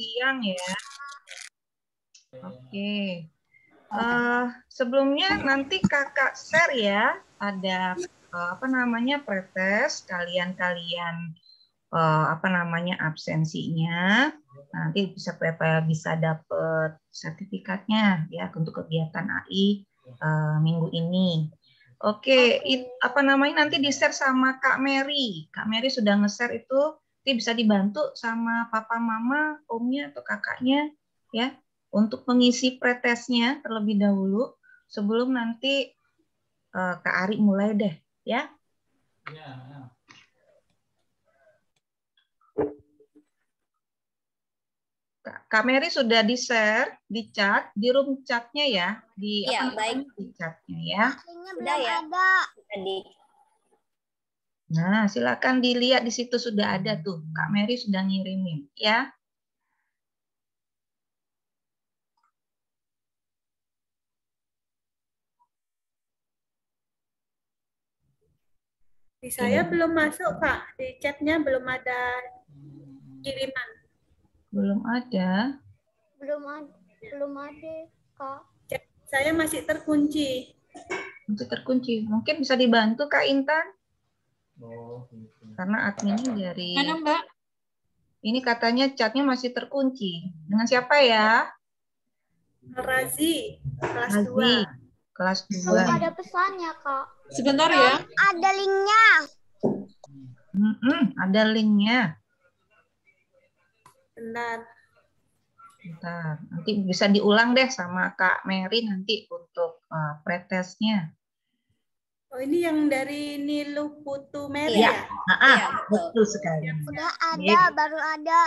siang ya. Oke. Sebelumnya nanti kakak share ya, ada pretest kalian absensinya. Nanti bisa dapat sertifikatnya ya untuk kegiatan AI minggu ini. Oke. Nanti di-share sama Kak Mary. Kak Mary sudah nge-share itu, nanti bisa dibantu sama papa mama, omnya atau kakaknya ya untuk mengisi pretestnya terlebih dahulu sebelum nanti Kak Ari mulai deh ya. Kak Mary sudah di-share di chat, di room chatnya ya, di baik. di chatnya ya. Sudah ya. Tadi. Nah, silakan dilihat di situ sudah ada tuh. Kak Mary sudah ngirimin ya. Di saya belum masuk, Kak. Di chatnya belum ada kiriman. Belum ada. Belum ada, Kak. Chat saya masih terkunci. Masih terkunci. Mungkin bisa dibantu Kak Intan? Karena adminnya dari... Mana, Mbak? Ini katanya chatnya masih terkunci. Dengan siapa ya? Razi, kelas Razi, 2. kelas 2. Belum ada pesannya, Kak. Sebentar ya. Ada linknya. Ada linknya. Bentar. Nanti bisa diulang deh sama Kak Mary nanti untuk pretestnya. Oh, ini yang dari Nilu Putu Mary ya? Iya, Betul sekali. Udah ada, baru ada.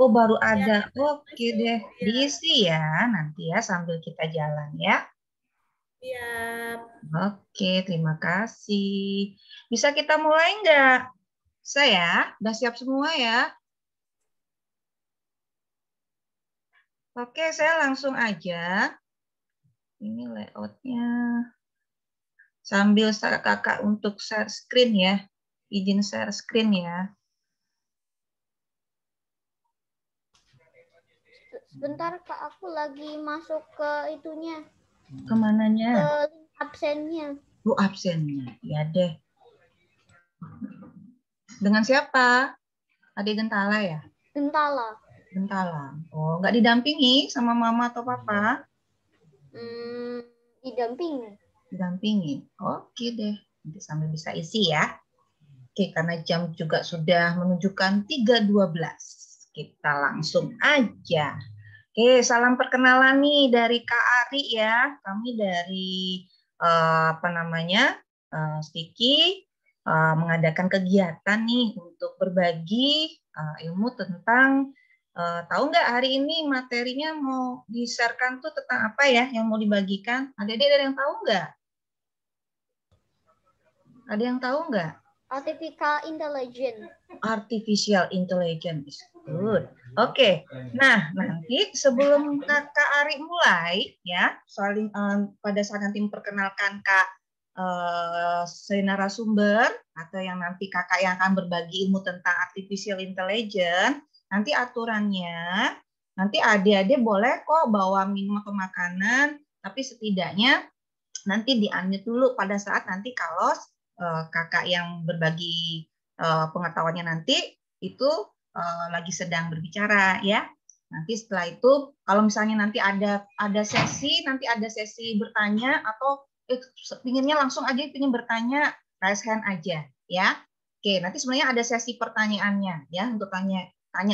Oh, baru ada. Oke deh. Diisi ya nanti ya sambil kita jalan ya. Iya. Oke, terima kasih. Bisa kita mulai nggak? Saya udah siap semua ya? Oke, saya langsung aja. Ini layoutnya. Sambil kakak untuk share screen ya. Izin share screen ya. Sebentar, Kak. Aku lagi masuk ke itunya. Kemananya? Ke absennya. Absennya. Ya deh. Dengan siapa? Adik Gentala ya? Gentala. Gentala. Oh, nggak didampingi sama mama atau papa? Didampingi. Didampingi. Oke deh. Nanti sambil bisa isi ya. Oke, karena jam juga sudah menunjukkan 3.12. Kita langsung aja. Oke, salam perkenalan nih dari Kak Ari ya. Kami dari Stiki mengadakan kegiatan nih untuk berbagi ilmu tentang tahu nggak hari ini materinya mau di-sharekan tuh tentang apa ya yang mau dibagikan? Adik-adik ada yang tahu nggak? Ada yang tahu nggak? Artificial intelligence. Artificial intelligence. Good. Oke. Nah, nanti sebelum Kakak Ari mulai ya, pada saat nanti memperkenalkan Kak narasumber atau yang nanti Kakak yang akan berbagi ilmu tentang artificial intelligence, nanti aturannya nanti adik-adik boleh kok bawa minum atau makanan, tapi setidaknya nanti di-unmute dulu pada saat nanti kalau kakak yang berbagi pengetahuannya nanti itu lagi sedang berbicara ya. Nanti setelah itu kalau misalnya nanti ada sesi bertanya atau pinginnya langsung aja pingin bertanya, raise hand aja ya. Oke, nanti sebenarnya ada sesi pertanyaannya ya untuk tanya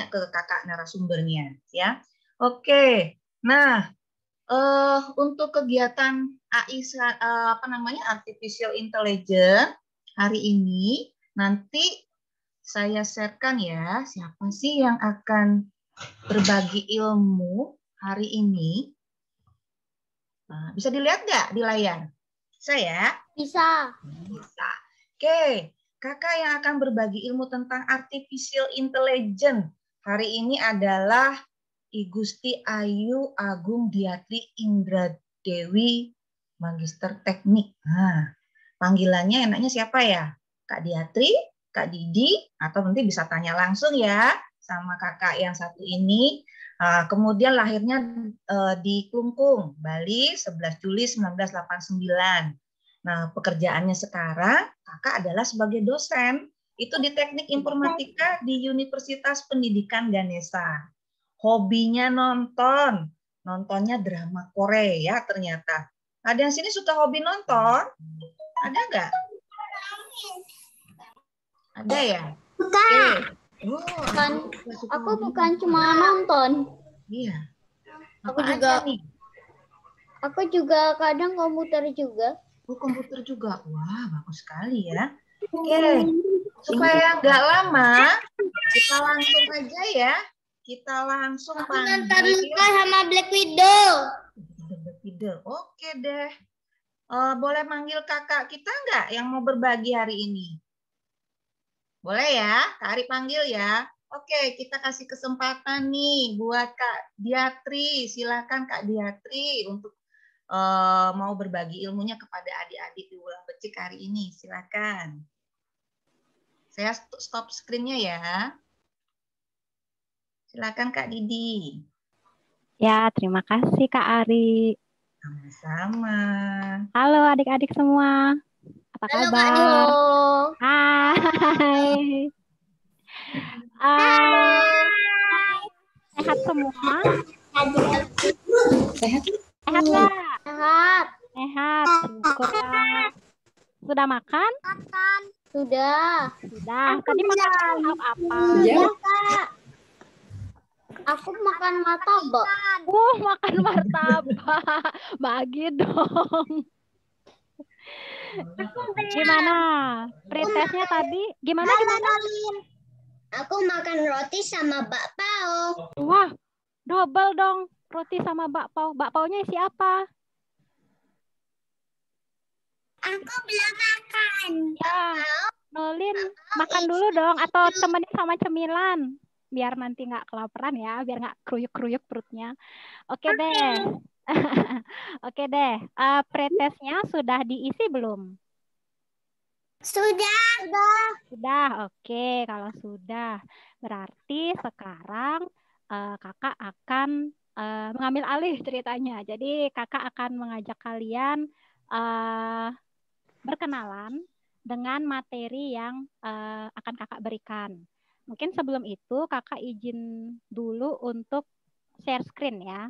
ke kakak narasumbernya ya. Oke. Nah, untuk kegiatan AI artificial intelligence hari ini nanti saya sharekan ya siapa sih yang akan berbagi ilmu hari ini. Bisa dilihat nggak di layar? Saya? Bisa. Bisa. Oke, kakak yang akan berbagi ilmu tentang artificial intelligence hari ini adalah I Gusti Ayu Agung Diatri Indra Dewi, Magister Teknik. Nah, panggilannya enaknya siapa ya? Kak Diatri, Kak Didi, atau nanti bisa tanya langsung ya sama kakak yang satu ini. Kemudian lahirnya di Klungkung, Bali 11 Juli 1989. Nah, pekerjaannya sekarang kakak adalah sebagai dosen. Itu di Teknik Informatika di Universitas Pendidikan Ganesha. Hobinya nonton. Nontonnya drama Korea ternyata. Ada yang sini suka hobi nonton? Ada nggak? Ada ya? Bukan. Suka Aku hobi bukan nonton. cuma nonton. Iya. Aku Apa juga aja nih? Aku juga kadang komputer juga. Oh, komputer juga. Wah, bagus sekali ya. Oke, supaya nggak lama, kita langsung aja ya. Kita langsung panggil. sama Black Widow. Oke deh. Boleh manggil kakak kita nggak yang mau berbagi hari ini? Boleh ya, Kak Ari panggil ya. Oke, kita kasih kesempatan nih buat Kak Diatri. Silakan Kak Diatri untuk mau berbagi ilmunya kepada adik-adik di Ulang Becik hari ini. Silakan. Saya stop screen-nya ya. Silakan Kak Didi. Ya, terima kasih Kak Ari. Sama-sama. Halo adik-adik semua. Apa kabar? Hai. Sehat semua? Sehat nggak? Sehat. Sehat. Syukurlah. Sudah makan? Sudah. Tadi makan apa? Iya, Kak. Aku makan martabak. Makan martabak. Bagi dong. Gimana? Pretestnya tadi? Gimana? Aku makan roti sama bakpao. Wah, double dong. Roti sama bakpao. Bakpaonya isi apa? Aku belum makan. Ya, Nolin makan dulu dong. Atau temenin sama cemilan. Biar nanti nggak kelaparan ya. Biar nggak kruyuk-kruyuk perutnya. Oke deh. Oke deh. Pretestnya sudah diisi belum? Sudah. Oke. Kalau sudah, berarti sekarang kakak akan mengambil alih ceritanya. Jadi kakak akan mengajak kalian berkenalan dengan materi yang akan kakak berikan. Mungkin sebelum itu kakak izin dulu untuk share screen ya.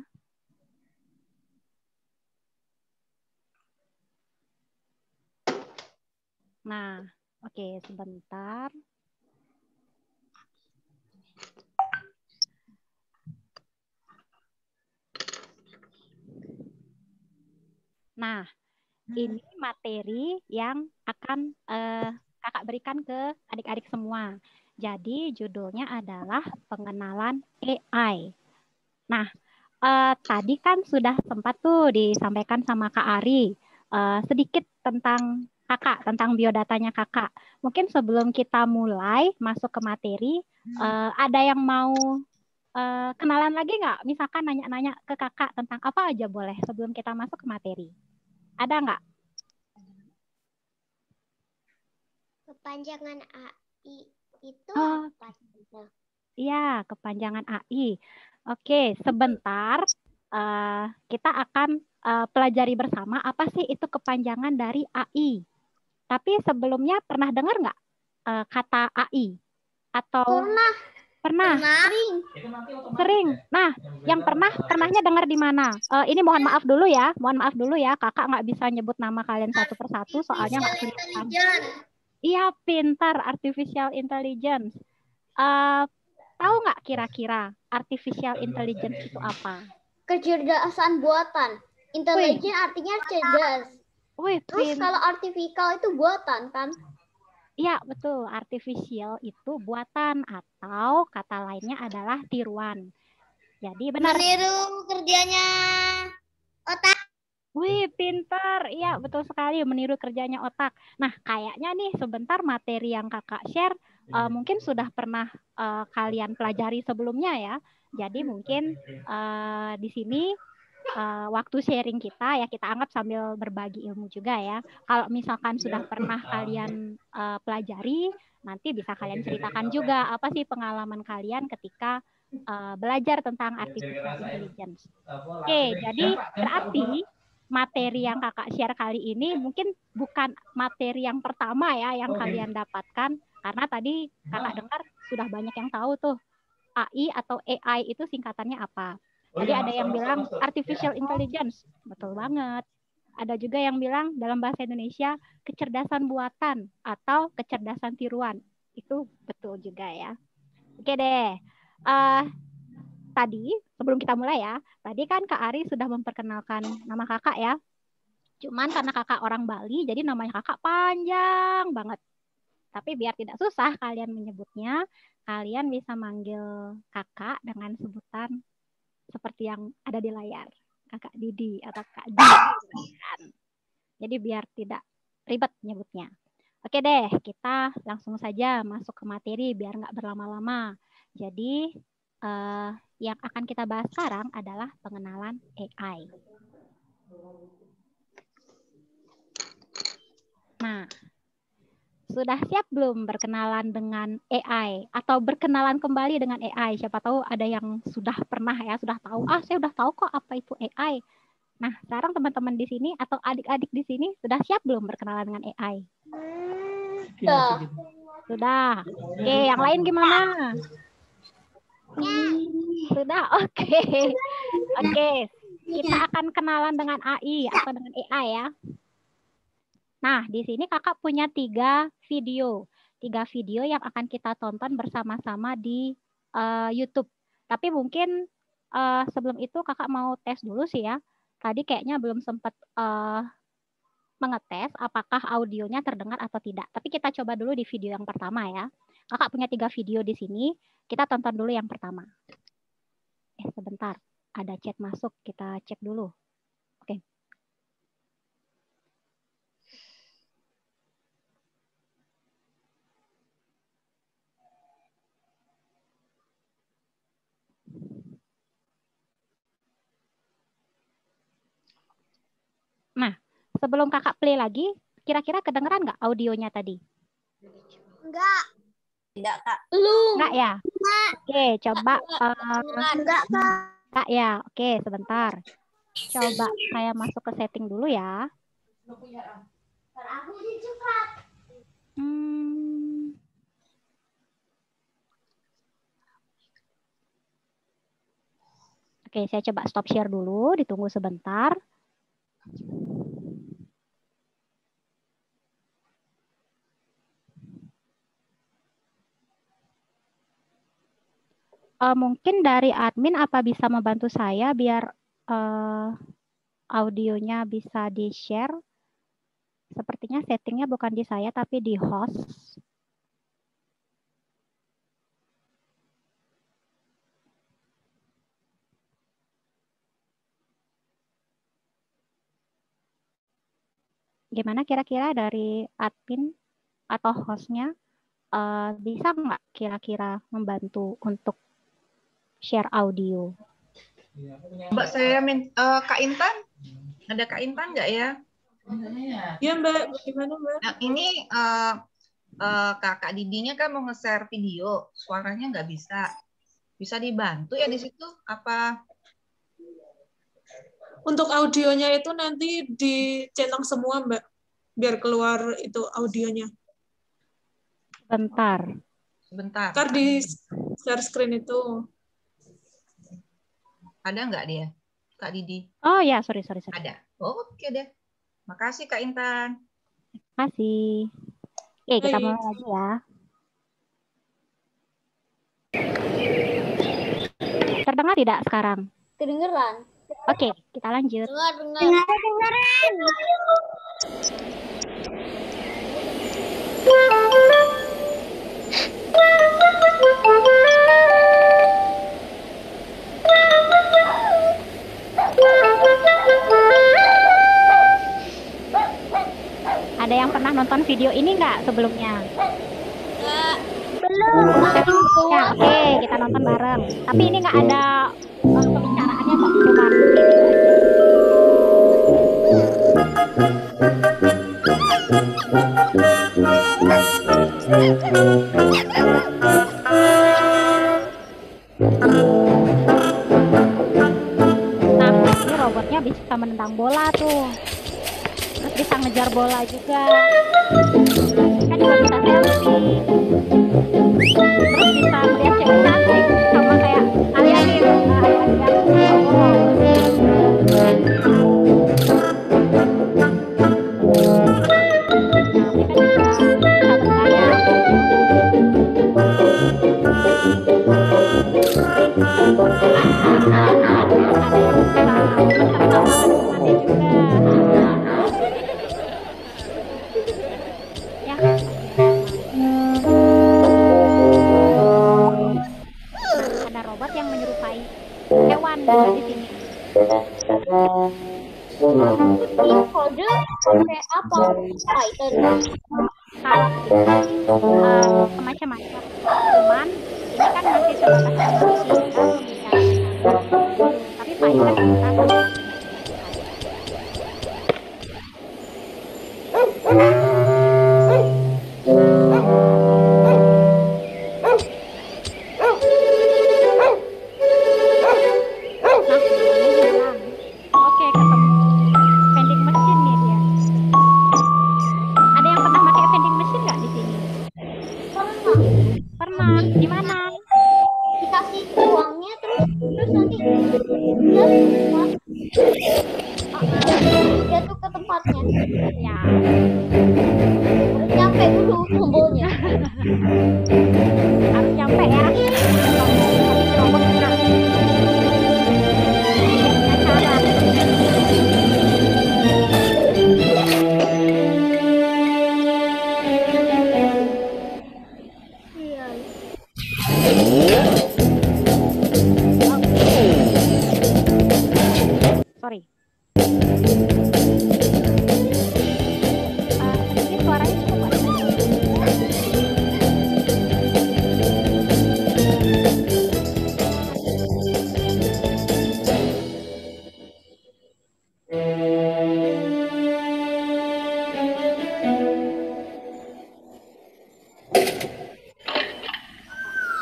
Nah, oke, sebentar. Nah, ini materi yang akan kakak berikan ke adik-adik semua. Jadi judulnya adalah pengenalan AI. Nah, tadi kan sudah sempat tuh disampaikan sama Kak Ari sedikit tentang kakak, tentang biodatanya kakak. Mungkin sebelum kita mulai masuk ke materi, ada yang mau kenalan lagi nggak? Misalkan nanya-nanya ke kakak tentang apa aja boleh sebelum kita masuk ke materi. Ada nggak? Kepanjangan AI itu apa? Iya, kepanjangan AI. Oke, sebentar kita akan pelajari bersama apa sih itu kepanjangan dari AI. Tapi sebelumnya pernah dengar nggak kata AI? Atau pernah? Sering. Nah, yang pernahnya dengar di mana? Ini mohon maaf dulu ya, kakak nggak bisa nyebut nama kalian satu persatu soalnya nggak kelihatan. Iya, pintar, artificial intelligence. Tahu nggak kira-kira artificial intelligence itu apa? Kecerdasan buatan. Intelligent artinya cerdas. Terus kalau artificial itu buatan kan? Iya, betul. Artificial itu buatan atau kata lainnya adalah tiruan. Jadi benar. Meniru kerjanya otak. Wih, pintar. Iya, betul sekali. Meniru kerjanya otak. Nah, kayaknya nih sebentar materi yang kakak share mungkin sudah pernah kalian pelajari sebelumnya ya. Jadi mungkin di sini waktu sharing kita ya kita anggap sambil berbagi ilmu juga ya. Kalau misalkan sudah pernah kalian pelajari, nanti bisa kalian ceritakan juga apa sih pengalaman kalian ketika belajar tentang artificial intelligence. Oke, jadi berarti materi yang kakak share kali ini mungkin bukan materi yang pertama ya yang kalian dapatkan, karena tadi kakak dengar sudah banyak yang tahu tuh AI atau AI itu singkatannya apa. Tadi ada yang bilang artificial intelligence, betul banget. Ada juga yang bilang dalam bahasa Indonesia kecerdasan buatan atau kecerdasan tiruan, itu betul juga ya. Oke deh. Tadi sebelum kita mulai ya, tadi kan Kak Ari sudah memperkenalkan nama kakak ya. Cuman karena kakak orang Bali, jadi namanya kakak panjang banget. Tapi biar tidak susah kalian menyebutnya, kalian bisa manggil kakak dengan sebutan seperti yang ada di layar, kakak Didi atau Kak Didi. Jadi biar tidak ribet nyebutnya. Oke deh, kita langsung saja masuk ke materi biar nggak berlama-lama. Jadi yang akan kita bahas sekarang adalah pengenalan AI. Nah, sudah siap belum berkenalan dengan AI atau berkenalan kembali dengan AI? Siapa tahu ada yang sudah pernah ya, sudah tahu. Saya udah tahu kok apa itu AI. Nah, sekarang teman-teman di sini atau adik-adik di sini sudah siap belum berkenalan dengan AI? Sudah. Oke, yang lain gimana? Sudah, oke. Oke, kita akan kenalan dengan AI atau dengan AI ya. Nah, di sini kakak punya 3 video. 3 video yang akan kita tonton bersama-sama di YouTube. Tapi mungkin sebelum itu kakak mau tes dulu sih ya. Tadi kayaknya belum sempat mengetes apakah audionya terdengar atau tidak. Tapi kita coba dulu di video yang pertama ya. Kakak punya 3 video di sini. Kita tonton dulu yang pertama. Sebentar. Ada chat masuk. Kita cek dulu. Oke. Nah, sebelum kakak play lagi, kira-kira kedengeran nggak audionya tadi? Enggak. Tidak, Kak. Enggak ya? Oke, coba. Enggak, Kak. Enggak ya? Oke, sebentar. Coba saya masuk ke setting dulu ya. Oke, saya coba stop share dulu. Ditunggu sebentar. Mungkin dari admin apa bisa membantu saya biar audionya bisa di-share? Sepertinya settingnya bukan di saya tapi di host. Gimana kira-kira dari admin atau hostnya bisa nggak kira-kira membantu untuk share audio? Mbak, saya Kak Intan, ada Kak Intan nggak ya? Iya Mbak, gimana Mbak? Nah, ini Kakak Didinya kan mau nge-share video, suaranya nggak bisa. Bisa dibantu ya di situ? Apa? Untuk audionya itu nanti dicetak semua Mbak, biar keluar itu audionya. Sebentar. Ntar di share screen itu. Ada nggak dia, Kak Didi? Oh ya, sorry. Ada. Oke deh. Makasih Kak Intan. Makasih. Oke, kita mulai lagi ya. Terdengar tidak sekarang? Kedengeran. Oke, kita lanjut. Dengeran. Ada yang pernah nonton video ini nggak sebelumnya? Belum. Ya, oke, kita nonton bareng. Tapi ini nggak ada pembicaraannya kok, cuma video aja. bisa menendang bola tuh. Terus bisa ngejar bola juga. Kan juga bisa selfie. Terus bisa melihat cewek cantik sama kayak kalian nih. Ada robot yang menyerupai hewan di sini. Kode kayak apa? Python. Kalau semacam-macam. Cuman ini kan masih sebatas analogi, kita membicarakan. Tapi Python kita dia tuh ke tempatnya. Ya. Harus nyampe dulu tombolnya. Harus nyampe ya. Robot benar. Sorry. Ini suaranya cukup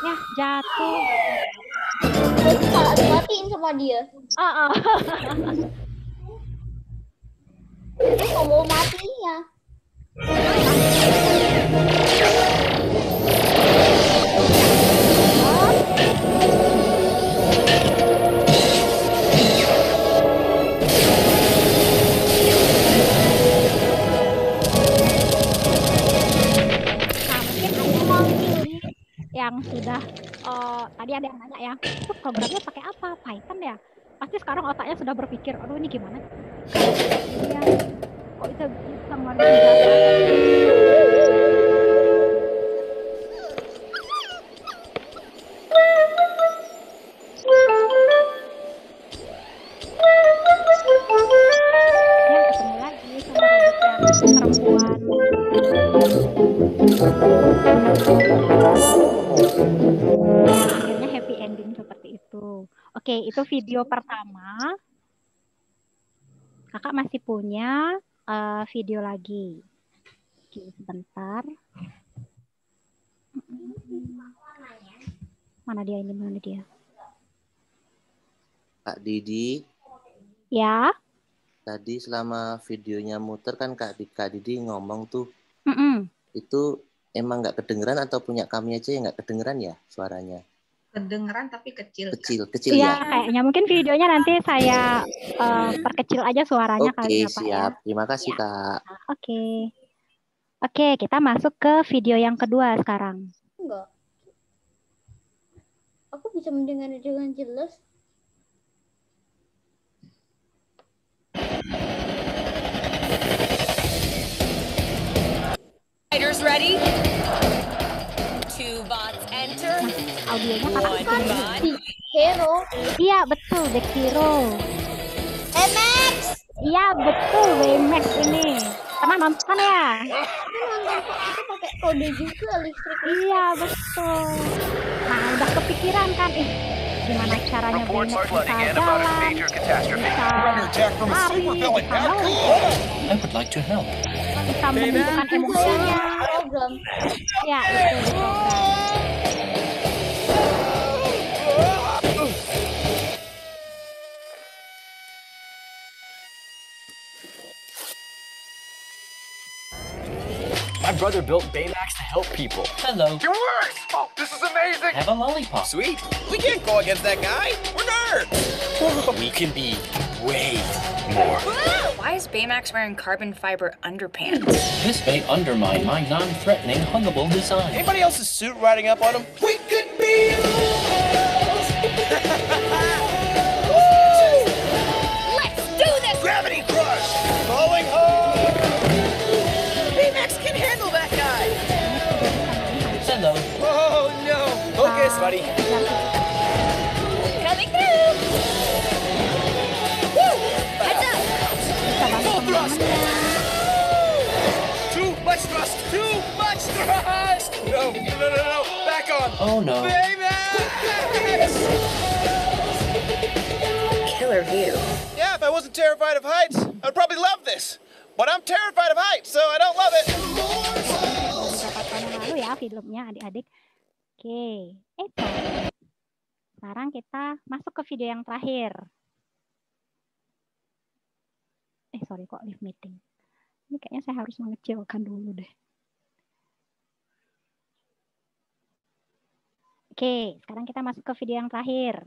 ya jatuh. Terus malah dimatiin sama dia. Terus nggak mau mati ya. Yang sudah tadi ada yang nanya ya, itu programnya pakai apa? Python ya? Pasti sekarang otaknya sudah berpikir, aduh ini gimana? Ya, kok itu bisa ya, ketemu lagi sama robot yang perempuan. Akhirnya happy ending seperti itu. Oke, itu video pertama. Kakak masih punya video lagi. Oke, sebentar. Mana dia ini? Mana dia? Kak Didi. Ya. Tadi selama videonya muter kan Kak Didi ngomong tuh. Itu emang nggak kedengeran atau punya kami aja yang nggak kedengeran ya suaranya? Kedengeran tapi kecil. Kecil ya. ya. Kayaknya mungkin videonya nanti saya perkecil aja suaranya kali ya Pak. Oke, siap. Terima kasih ya. Kak. Oke, kita masuk ke video yang kedua sekarang. Enggak. Aku bisa mendengar dengan jelas. Fighters ready? Two bots enter. Audionya kakak Big Hero. Iya betul, Big Hero. MX. Iya betul, WMAX ini. Pernah nonton ya? Nonton itu pakai kode juga listrik. Iya betul. Nah udah kepikiran kan, gimana caranya WMAX bisa jalan, bisa lari, bisa menunjukkan emosinya. Program. Ya itu di program. brother built Baymax to help people. Hello. You're worse! Oh, this is amazing! Have a lollipop. Sweet. We can't go against that guy. We're nerds. We can be way more. Why is Baymax wearing carbon fiber underpants? This may undermine my non-threatening huggable design. Anybody else's suit riding up on him? We could be heroes! Let's do this! Gravity Crush! Falling hard! Baymax can handle that guy! Hello. Oh, no! Focus, buddy. Coming through! Woo! Heads up! Full thrust! Too much thrust! Too much thrust! No, no. Back on! Oh no. Baymax! Killer view. Yeah, if I wasn't terrified of heights, I'd probably love this. But I'm terrified of heights, so I don't love it. Beberapa tahun yang lalu ya filmnya adik-adik. Oke, sekarang kita masuk ke video yang terakhir. Sorry kok live meeting. Ini kayaknya saya harus mengecilkan dulu deh. Oke, sekarang kita masuk ke video yang terakhir.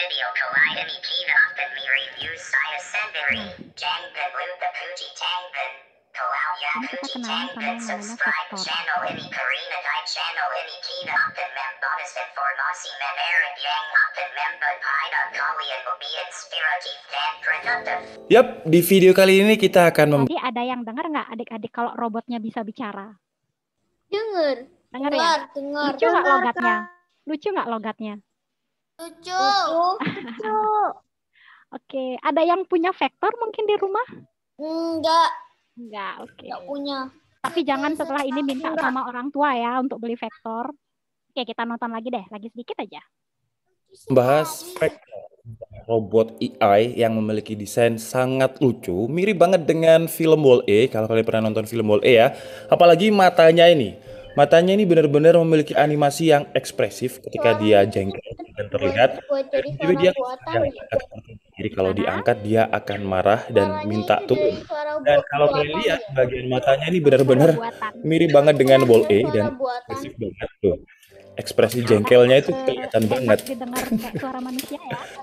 Video Collide and Ikeda Often Me Reviews Saya Sendiri Jangban Lupa Puji Tangban Kalau Ya Puji Tangban Subscribe channel ini Karina Dai channel ini Kita Often Membonus Informasi Menarik Yang Often Membod Pada Kalian Lebih Inspiratif dan Produktif. Yap, di video kali ini kita akan Tadi ada yang dengar nggak adik-adik kalau robotnya bisa bicara? Dengar. Dengar ya? Dengar. Lucu nggak logatnya? Lucu nggak logatnya? Lucu. Oke, ada yang punya vektor mungkin di rumah? Enggak, oke. Enggak punya. Tapi jangan setelah ini minta sama orang tua ya untuk beli vektor. Oke, kita nonton lagi deh, lagi sedikit aja. membahas vektor robot AI yang memiliki desain sangat lucu, mirip banget dengan film Wall-E. Kalau kalian pernah nonton film Wall-E ya, apalagi matanya ini. Matanya ini benar-benar memiliki animasi yang ekspresif ketika dia jengkel dan terlihat. Jadi dia jadi kalau diangkat dia akan marah dan minta turun. Dan kalau kalian lihat bagian matanya ini benar-benar mirip banget dengan Wall-E dan ekspresif banget tuh. Ekspresi jengkelnya itu kelihatan banget.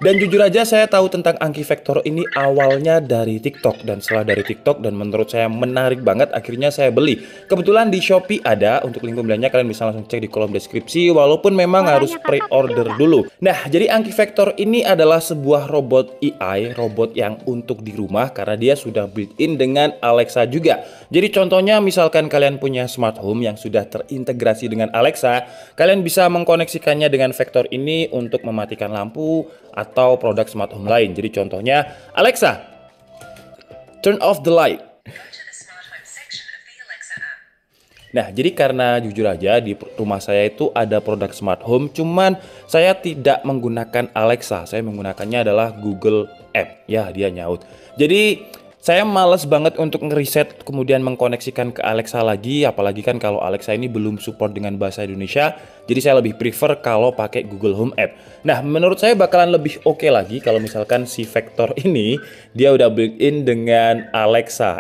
Dan jujur aja saya tahu tentang Anki Vektor ini awalnya dari TikTok, dan setelah dari TikTok dan menurut saya menarik banget, akhirnya saya beli. Kebetulan di Shopee ada, untuk link pembeliannya kalian bisa langsung cek di kolom deskripsi, walaupun memang harus pre-order dulu. Nah, jadi Anki Vektor ini adalah sebuah robot AI, robot yang untuk di rumah karena dia sudah built-in dengan Alexa juga. Jadi contohnya misalkan kalian punya smart home yang sudah terintegrasi dengan Alexa, kalian bisa mengkoneksikannya dengan Vektor ini untuk mematikan lampu atau produk smart home lain. Jadi contohnya, Alexa, turn off the light. Nah, jadi karena jujur aja di rumah saya itu ada produk smart home, cuman saya tidak menggunakan Alexa, saya menggunakannya adalah Google App. Ya, dia nyaut. Jadi saya males banget untuk ngeriset kemudian mengkoneksikan ke Alexa lagi, apalagi kan kalau Alexa ini belum support dengan bahasa Indonesia. Jadi saya lebih prefer kalau pakai Google Home App. Nah, menurut saya bakalan lebih oke lagi kalau misalkan si Vektor ini dia udah built-in dengan Alexa,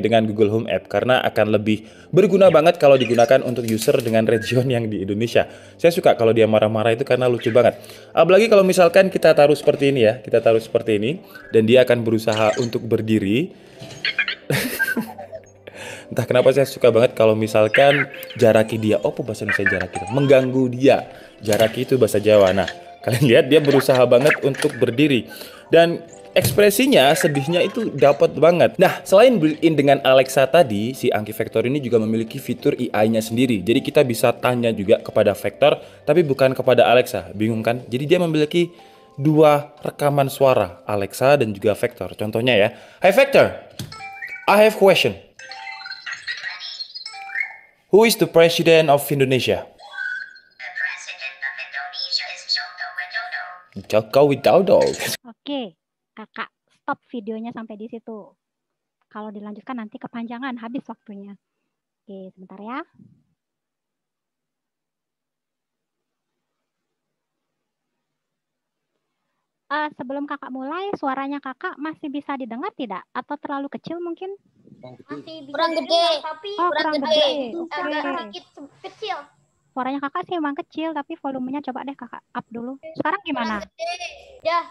dengan Google Home App, karena akan lebih berguna banget kalau digunakan untuk user dengan region yang di Indonesia. Saya suka kalau dia marah-marah itu karena lucu banget. Apalagi kalau misalkan kita taruh seperti ini ya, kita taruh seperti ini dan dia akan berusaha untuk berdiri. Entah kenapa saya suka banget kalau misalkan jaraki dia, bahasa Indonesia jaraki, mengganggu dia. Jaraki itu bahasa Jawa. Nah, kalian lihat dia berusaha banget untuk berdiri. Dan ekspresinya, sedihnya itu dapat banget. Nah, selain built-in dengan Alexa tadi, si Anki Vektor ini juga memiliki fitur AI-nya sendiri. Jadi kita bisa tanya juga kepada Vektor, tapi bukan kepada Alexa. Bingung kan? Jadi dia memiliki dua rekaman suara, Alexa dan juga Vektor. Contohnya ya, "Hi Vektor, I have question. Who is the president of Indonesia?" The president of Indonesia is Joko Widodo. Joko Widodo. Oke, kakak stop videonya sampai di situ. Kalau dilanjutkan nanti kepanjangan, habis waktunya. Oke, sebentar ya. sebelum kakak mulai, suaranya kakak masih bisa didengar tidak? Atau terlalu kecil mungkin? Masih bisa Kurang gede. didengar, tapi kurang gede. agak Oke. sedikit kecil. Suaranya kakak sih emang kecil, tapi volumenya coba deh kakak up dulu. Sekarang gimana? Ya.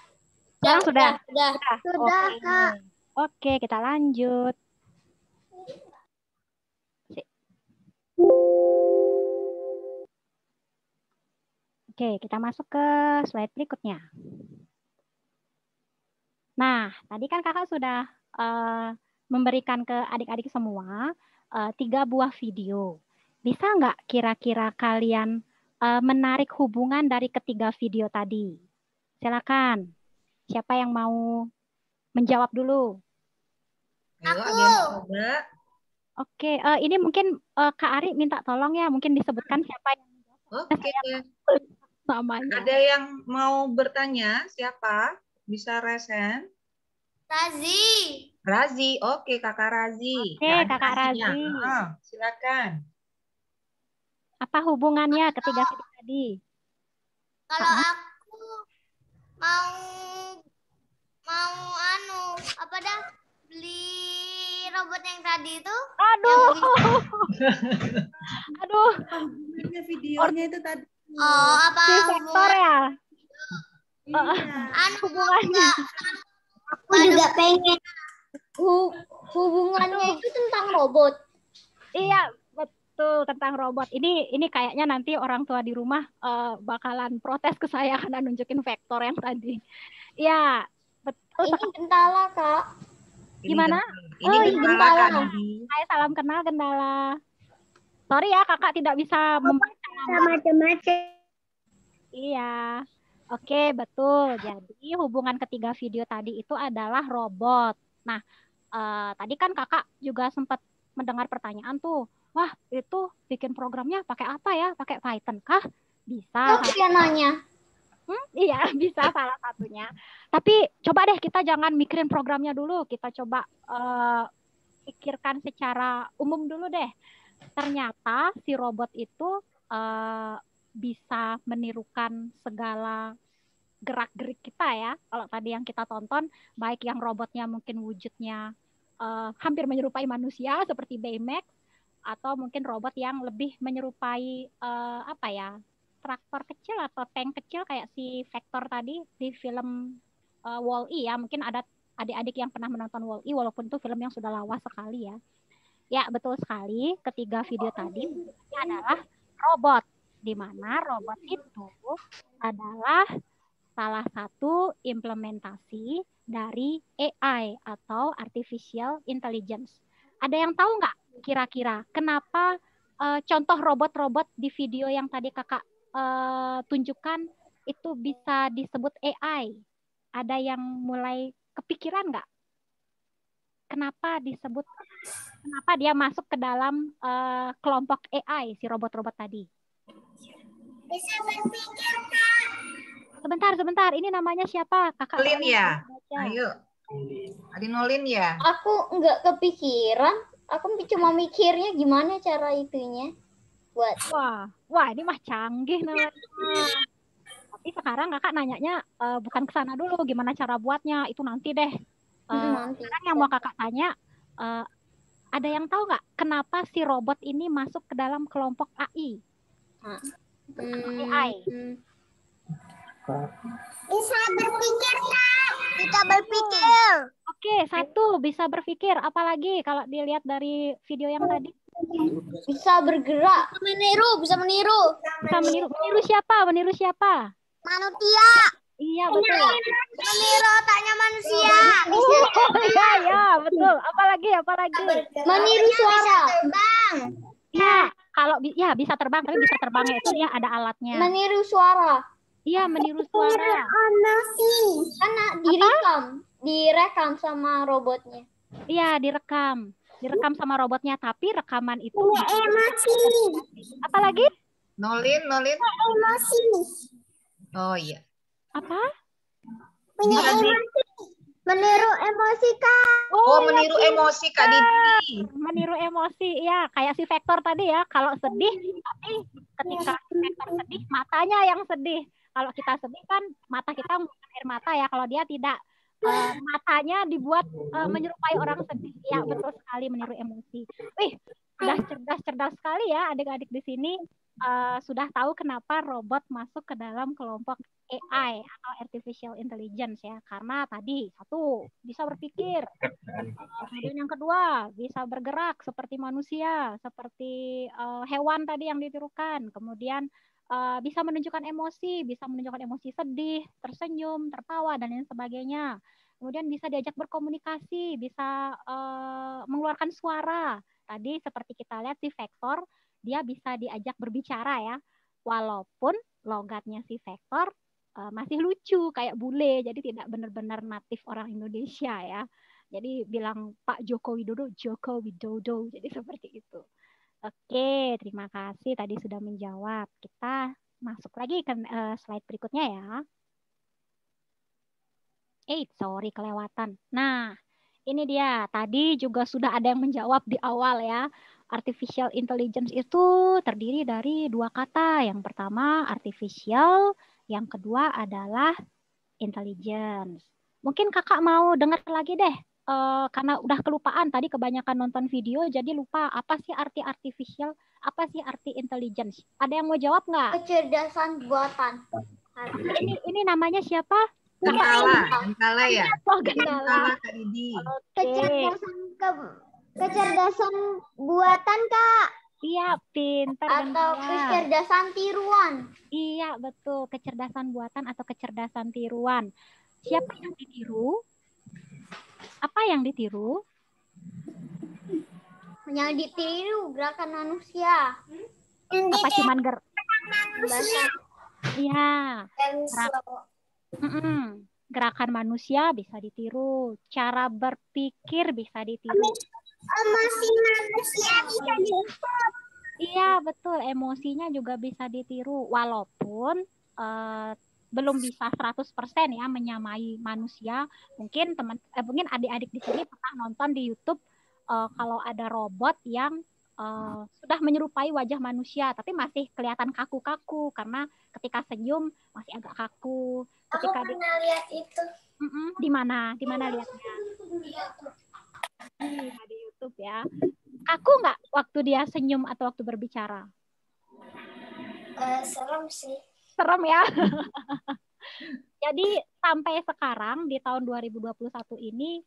Sekarang sudah? Sudah. Sudah, Oke. Kak. Oke, kita lanjut. Oke, kita masuk ke slide berikutnya. Nah, tadi kan kakak sudah memberikan ke adik-adik semua 3 buah video. Bisa nggak kira-kira kalian menarik hubungan dari ketiga video tadi? Silakan. Siapa yang mau menjawab dulu? Ayo, ada yang coba. Oke, ini mungkin Kak Ari minta tolong ya, mungkin disebutkan siapa yang Oke. namanya. Ada yang mau bertanya? Siapa? Bisa resen? Razi. Oke, Kakak Razi. Oke, Ya, Kakak Razinya. Razi. Silakan. Apa hubungannya ketiga video tadi? Kalau aku mau beli robot yang tadi itu. Aduh. Aduh. Videonya itu tadi. Oh, apa Si Vektor ya? Hubungannya. Aku juga pengen. Hubungannya itu tentang robot. Iya, betul, tentang robot. Ini kayaknya nanti orang tua di rumah bakalan protes ke saya karena nunjukin Vektor yang tadi. Ya, betul. Ini Gentala, Kak. Gimana? Ini Gentala, Kak. Hai, salam kenal Gentala. Sorry ya, kakak tidak bisa membaca macam-macam. Iya. Oke, betul. Jadi hubungan ketiga video tadi itu adalah robot. Nah, tadi kan kakak juga sempat mendengar pertanyaan tuh. Wah, itu bikin programnya pakai apa ya? Pakai Python kah? Bisa. Aku yang nanya. Iya, bisa salah satunya. Tapi coba deh kita jangan mikirin programnya dulu. Kita coba pikirkan secara umum dulu deh. Ternyata si robot itu bisa menirukan segala gerak-gerik kita ya. Kalau tadi yang kita tonton, baik yang robotnya mungkin wujudnya hampir menyerupai manusia seperti Baymax, atau mungkin robot yang lebih menyerupai traktor kecil atau tank kecil kayak si Vektor tadi di film Wall-E ya. Mungkin ada adik-adik yang pernah menonton Wall-E walaupun itu film yang sudah lawas sekali ya. Ya, betul sekali. Ketiga video tadi adalah robot, di mana robot itu adalah salah satu implementasi dari AI atau Artificial Intelligence. Ada yang tahu nggak kira-kira kenapa contoh robot-robot di video yang tadi kakak tunjukkan itu bisa disebut AI? Ada yang mulai kepikiran nggak? Kenapa dia masuk ke dalam kelompok AI si robot-robot tadi? Bisa berpikir, Kak. Sebentar. Ini namanya siapa? Kakak Nolin ya? Ayo. Adi Nolin ya? Aku nggak kepikiran. Aku cuma mikirnya gimana cara itunya. Wah, ini mah canggih namanya. Tapi sekarang kakak nanyanya bukan ke sana dulu. Gimana cara buatnya? Itu nanti deh. Sekarang yang mau kakak tanya, ada yang tahu nggak kenapa si robot ini masuk ke dalam kelompok AI? AI. Bisa berpikir, Kak. Kita berpikir. Oke, satu bisa berpikir. Apalagi kalau dilihat dari video yang tadi? Bisa bergerak. Bisa meniru. Meniru siapa? Manusia. Iya, betul. Meniru otaknya manusia. Iya, betul. Apalagi? Meniru suara. Terbang. Iya, kalau bisa terbang, tapi bisa terbangnya itu dia ada alatnya. Meniru suara. Iya, meniru suara. Karena direkam sama robotnya. Iya, direkam sama robotnya, tapi rekaman itu Emosi. apalagi? Nolin. Emosi. Oh iya. Apa? Punya emosi. Meniru emosi, Kak. Oh, meniru emosi, Kak Didi. Meniru emosi, ya. Kayak si Vektor tadi ya. Kalau sedih, tapi ketika Vektor sedih, matanya yang sedih. Kalau kita sedih kan, mata kita mengeluarkan air mata ya. Kalau dia tidak, matanya dibuat menyerupai orang sedih. Ya, betul sekali meniru emosi. Wih, sudah cerdas-cerdas sekali ya adik-adik di sini. Sudah tahu kenapa robot masuk ke dalam kelompok AI atau artificial intelligence ya, karena tadi satu bisa berpikir, kemudian yang kedua bisa bergerak seperti manusia, seperti hewan tadi yang ditirukan, kemudian bisa menunjukkan emosi sedih, tersenyum, tertawa dan lain sebagainya, kemudian bisa diajak berkomunikasi, bisa mengeluarkan suara. Tadi seperti kita lihat si Vektor, dia bisa diajak berbicara ya, walaupun logatnya si Vektor masih lucu kayak bule, jadi tidak benar-benar natif orang Indonesia ya. Jadi bilang Pak Joko Widodo, jadi seperti itu. Oke, terima kasih tadi sudah menjawab. Kita masuk lagi ke slide berikutnya ya. Sorry kelewatan. Nah, ini dia. Tadi juga sudah ada yang menjawab di awal ya. Artificial intelligence itu terdiri dari dua kata. Yang pertama artificial, yang kedua adalah intelligence. Mungkin kakak mau dengar lagi deh, karena udah kelupaan tadi kebanyakan nonton video, jadi lupa apa sih arti artificial, apa sih arti intelligence. Ada yang mau jawab nggak? Kecerdasan buatan. Ini namanya siapa? Gantala ya. Oh, Gantala. Kak Didi. Kecerdasan buatan, Kak. Iya, pintar. Atau kecerdasan tiruan. Iya, betul. Kecerdasan buatan atau kecerdasan tiruan. Siapa yang ditiru? Apa yang ditiru? Yang ditiru gerakan manusia. Apa cuman Iya. Gerakan manusia bisa ditiru. Cara berpikir bisa ditiru. Emosi manusia bisa ditiru. Iya, betul. Emosinya juga bisa ditiru. Walaupun belum bisa 100% ya menyamai manusia. Mungkin mungkin adik-adik di sini pernah nonton di YouTube kalau ada robot yang sudah menyerupai wajah manusia, tapi masih kelihatan kaku-kaku karena ketika senyum masih agak kaku. Ketika pernah lihat itu. Di mana lihatnya? Di YouTube ya. Kaku nggak waktu dia senyum atau waktu berbicara? Serem sih. Serem ya. Jadi sampai sekarang di tahun 2021 ini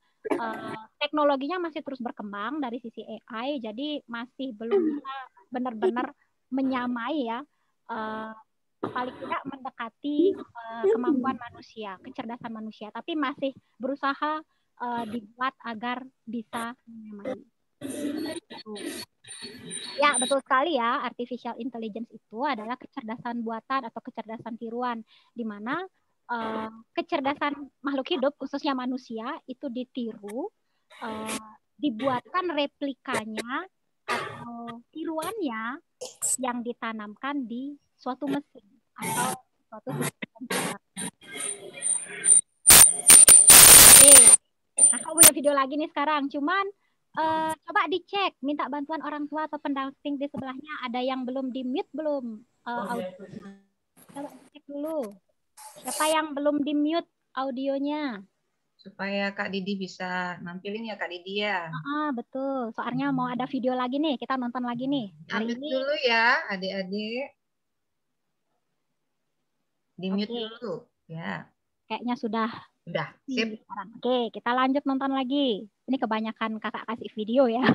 teknologinya masih terus berkembang dari sisi AI, jadi masih belum bisa benar-benar menyamai ya, paling tidak mendekati kemampuan manusia, kecerdasan manusia, tapi masih berusaha dibuat agar bisa menyamai. Ya, betul sekali ya. Artificial intelligence itu adalah kecerdasan buatan atau kecerdasan tiruan, di mana kecerdasan makhluk hidup, khususnya manusia, itu ditiru, dibuatkan replikanya atau tiruannya yang ditanamkan di suatu mesin atau suatu sistem komputer. Aku punya video lagi nih sekarang, cuman coba dicek, minta bantuan orang tua atau pendamping di sebelahnya, ada yang belum di-mute belum? Coba cek dulu. Siapa yang belum di-mute audionya? Supaya Kak Didi bisa nampilin ya Kak Didi ya. Betul. Soalnya mau ada video lagi nih, kita nonton lagi nih. Mute dulu ya adik-adik. Di-mute dulu ya. Kayaknya sudah. Sip. Oke, kita lanjut nonton lagi. Ini kebanyakan kakak kasih video ya.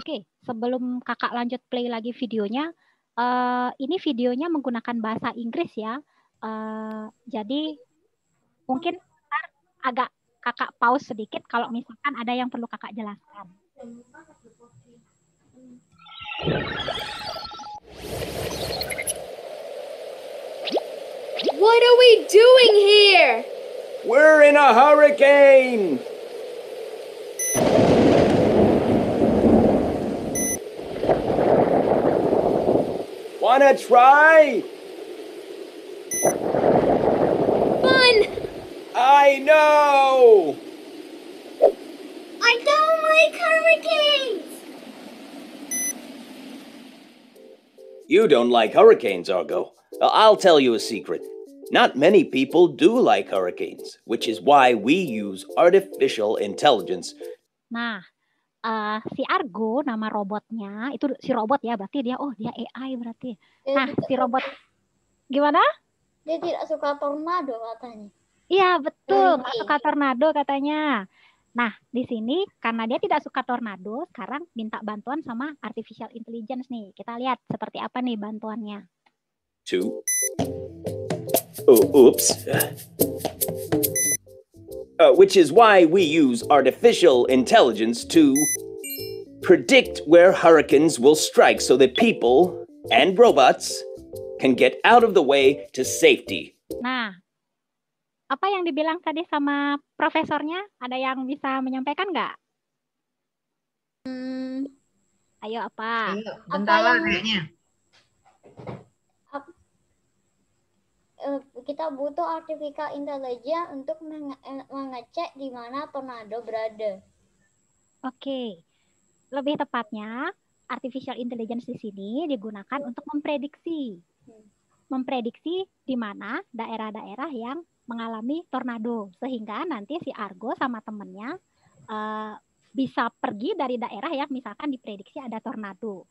Oke, sebelum kakak lanjut play lagi videonya, ini videonya menggunakan bahasa Inggris ya. Jadi mungkin agak kakak pause sedikit kalau misalkan ada yang perlu kakak jelaskan. What are we doing here? We're in a hurricane! Wanna try? Fun! I know! I don't like hurricanes. You don't like hurricanes, Argo. I'll tell you a secret. Not many people do like hurricanes, which is why we use artificial intelligence. Nah, si Argo nama robotnya itu si robot ya, berarti dia dia AI berarti. Nah, si robot gimana? Dia tidak suka tornado katanya. Iya, betul, nggak suka tornado katanya. Nah, di sini karena dia tidak suka tornado, sekarang minta bantuan sama artificial intelligence nih. Kita lihat seperti apa nih bantuannya. Oops. Which is why we use artificial intelligence to predict where hurricanes will strike so that people and robots can get out of the way to safety. Nah, apa yang dibilang tadi sama profesornya? Ada yang bisa menyampaikan nggak? Ayo apa? Ayo, bentar lah kayaknya. Kita butuh artificial intelligence untuk mengecek di mana tornado berada. Oke. Lebih tepatnya, artificial intelligence di sini digunakan untuk memprediksi. Memprediksi di mana daerah-daerah yang mengalami tornado. Sehingga nanti si Argo sama temennya bisa pergi dari daerah yang misalkan diprediksi ada tornado.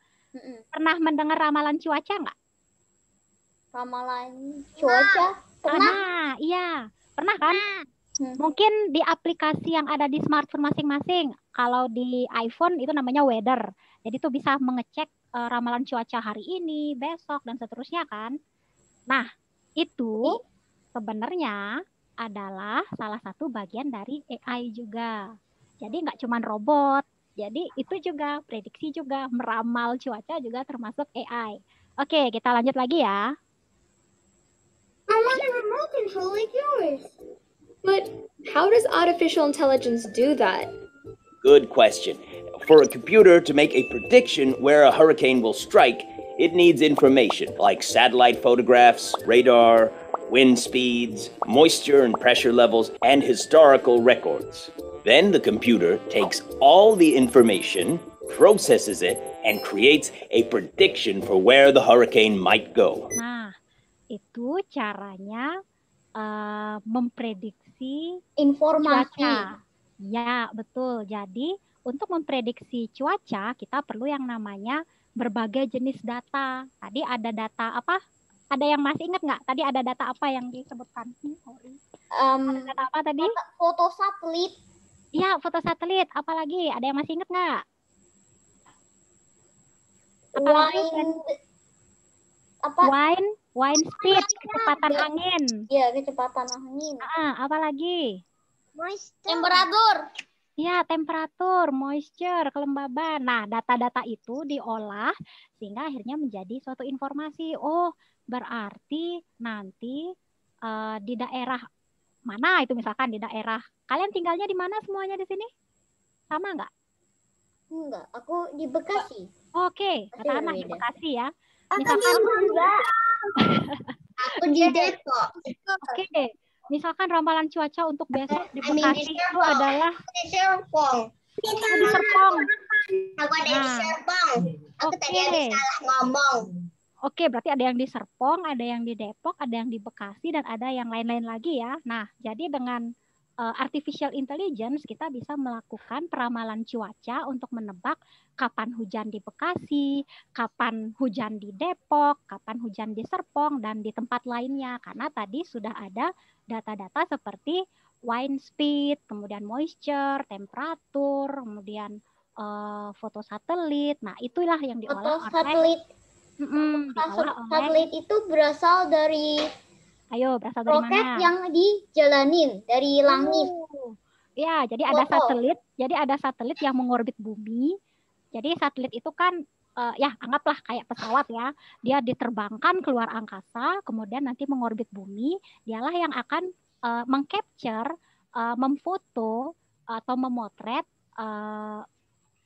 Pernah mendengar ramalan cuaca nggak? Ramalan cuaca? Pernah? Iya. Pernah kan? Mungkin di aplikasi yang ada di smartphone masing-masing. Kalau di iPhone itu namanya weather. Jadi itu bisa mengecek ramalan cuaca hari ini, besok, dan seterusnya kan. Nah, itu sebenarnya adalah salah satu bagian dari AI juga. Jadi nggak cuma robot. Jadi itu juga prediksi juga, meramal cuaca juga termasuk AI. Oke, kita lanjut lagi ya. I want a remote control like yours. But how does artificial intelligence do that? Good question. For a computer to make a prediction where a hurricane will strike, it needs information like satellite photographs, radar, wind speeds, moisture and pressure levels, and historical records. Then the computer takes all the information, processes it, and creates a prediction for where the hurricane might go. Nah, itu caranya memprediksi informasi. Cuaca. Ya, betul. Jadi, untuk memprediksi cuaca, kita perlu yang namanya berbagai jenis data. Tadi ada data apa? Ada yang masih ingat nggak? Tadi ada data apa yang disebutkan? Ada data apa tadi? Foto satelit. Iya, foto satelit. Apalagi? Ada yang masih ingat nggak? Apalagi? Wind speed, kecepatan angin. Iya, kecepatan angin. Apalagi? Temperatur. Ya, temperatur, moisture, kelembaban. Nah, data-data itu diolah sehingga akhirnya menjadi suatu informasi. Oh, berarti nanti di daerah mana itu misalkan di daerah. Kalian tinggalnya di mana semuanya di sini? Sama nggak? Enggak, aku di Bekasi. Oke, katakanlah di Bekasi ya. Misalkan aku di Depok. Oke. Misalkan ramalan cuaca untuk besok di Bekasi itu adalah di Serpong. Di Serpong. Aku ada di Serpong. Aku tadi habis salah ngomong. Oke, berarti ada yang di Serpong, ada yang di Depok, ada yang di Bekasi, dan ada yang lain-lain lagi ya. Nah, jadi dengan artificial intelligence kita bisa melakukan peramalan cuaca untuk menebak kapan hujan di Bekasi, kapan hujan di Depok, kapan hujan di Serpong, dan di tempat lainnya. Karena tadi sudah ada data-data seperti wind speed, kemudian moisture, temperatur, kemudian foto satelit. Nah, itulah yang diolah foto satelit. Satelit itu berasal dari berasal dari roket mana? yang dijalanin dari langit. Ya, jadi ada satelit. Jadi ada satelit yang mengorbit bumi. Jadi satelit itu kan ya anggaplah kayak pesawat ya, dia diterbangkan keluar angkasa, kemudian nanti mengorbit bumi, dialah yang akan mengcapture, memfoto atau memotret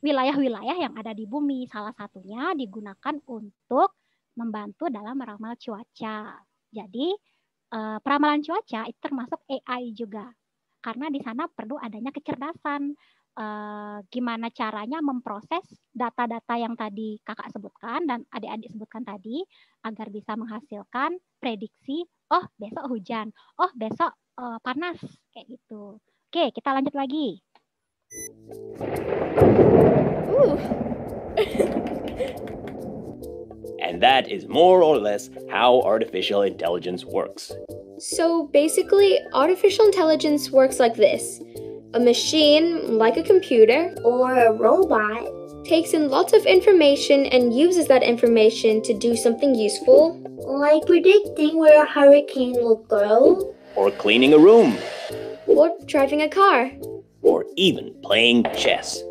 wilayah-wilayah yang ada di bumi. Salah satunya digunakan untuk membantu dalam meramal cuaca. Jadi peramalan cuaca itu termasuk AI juga, karena di sana perlu adanya kecerdasan. Gimana caranya memproses data-data yang tadi kakak sebutkan dan adik-adik sebutkan tadi agar bisa menghasilkan prediksi, oh besok hujan, oh besok panas, kayak gitu. Oke, kita lanjut lagi. And that is more or less how artificial intelligence works. So basically, artificial intelligence works like this. A machine, like a computer or a robot, takes in lots of information and uses that information to do something useful, like predicting where a hurricane will go, or cleaning a room, or driving a car, or even playing chess.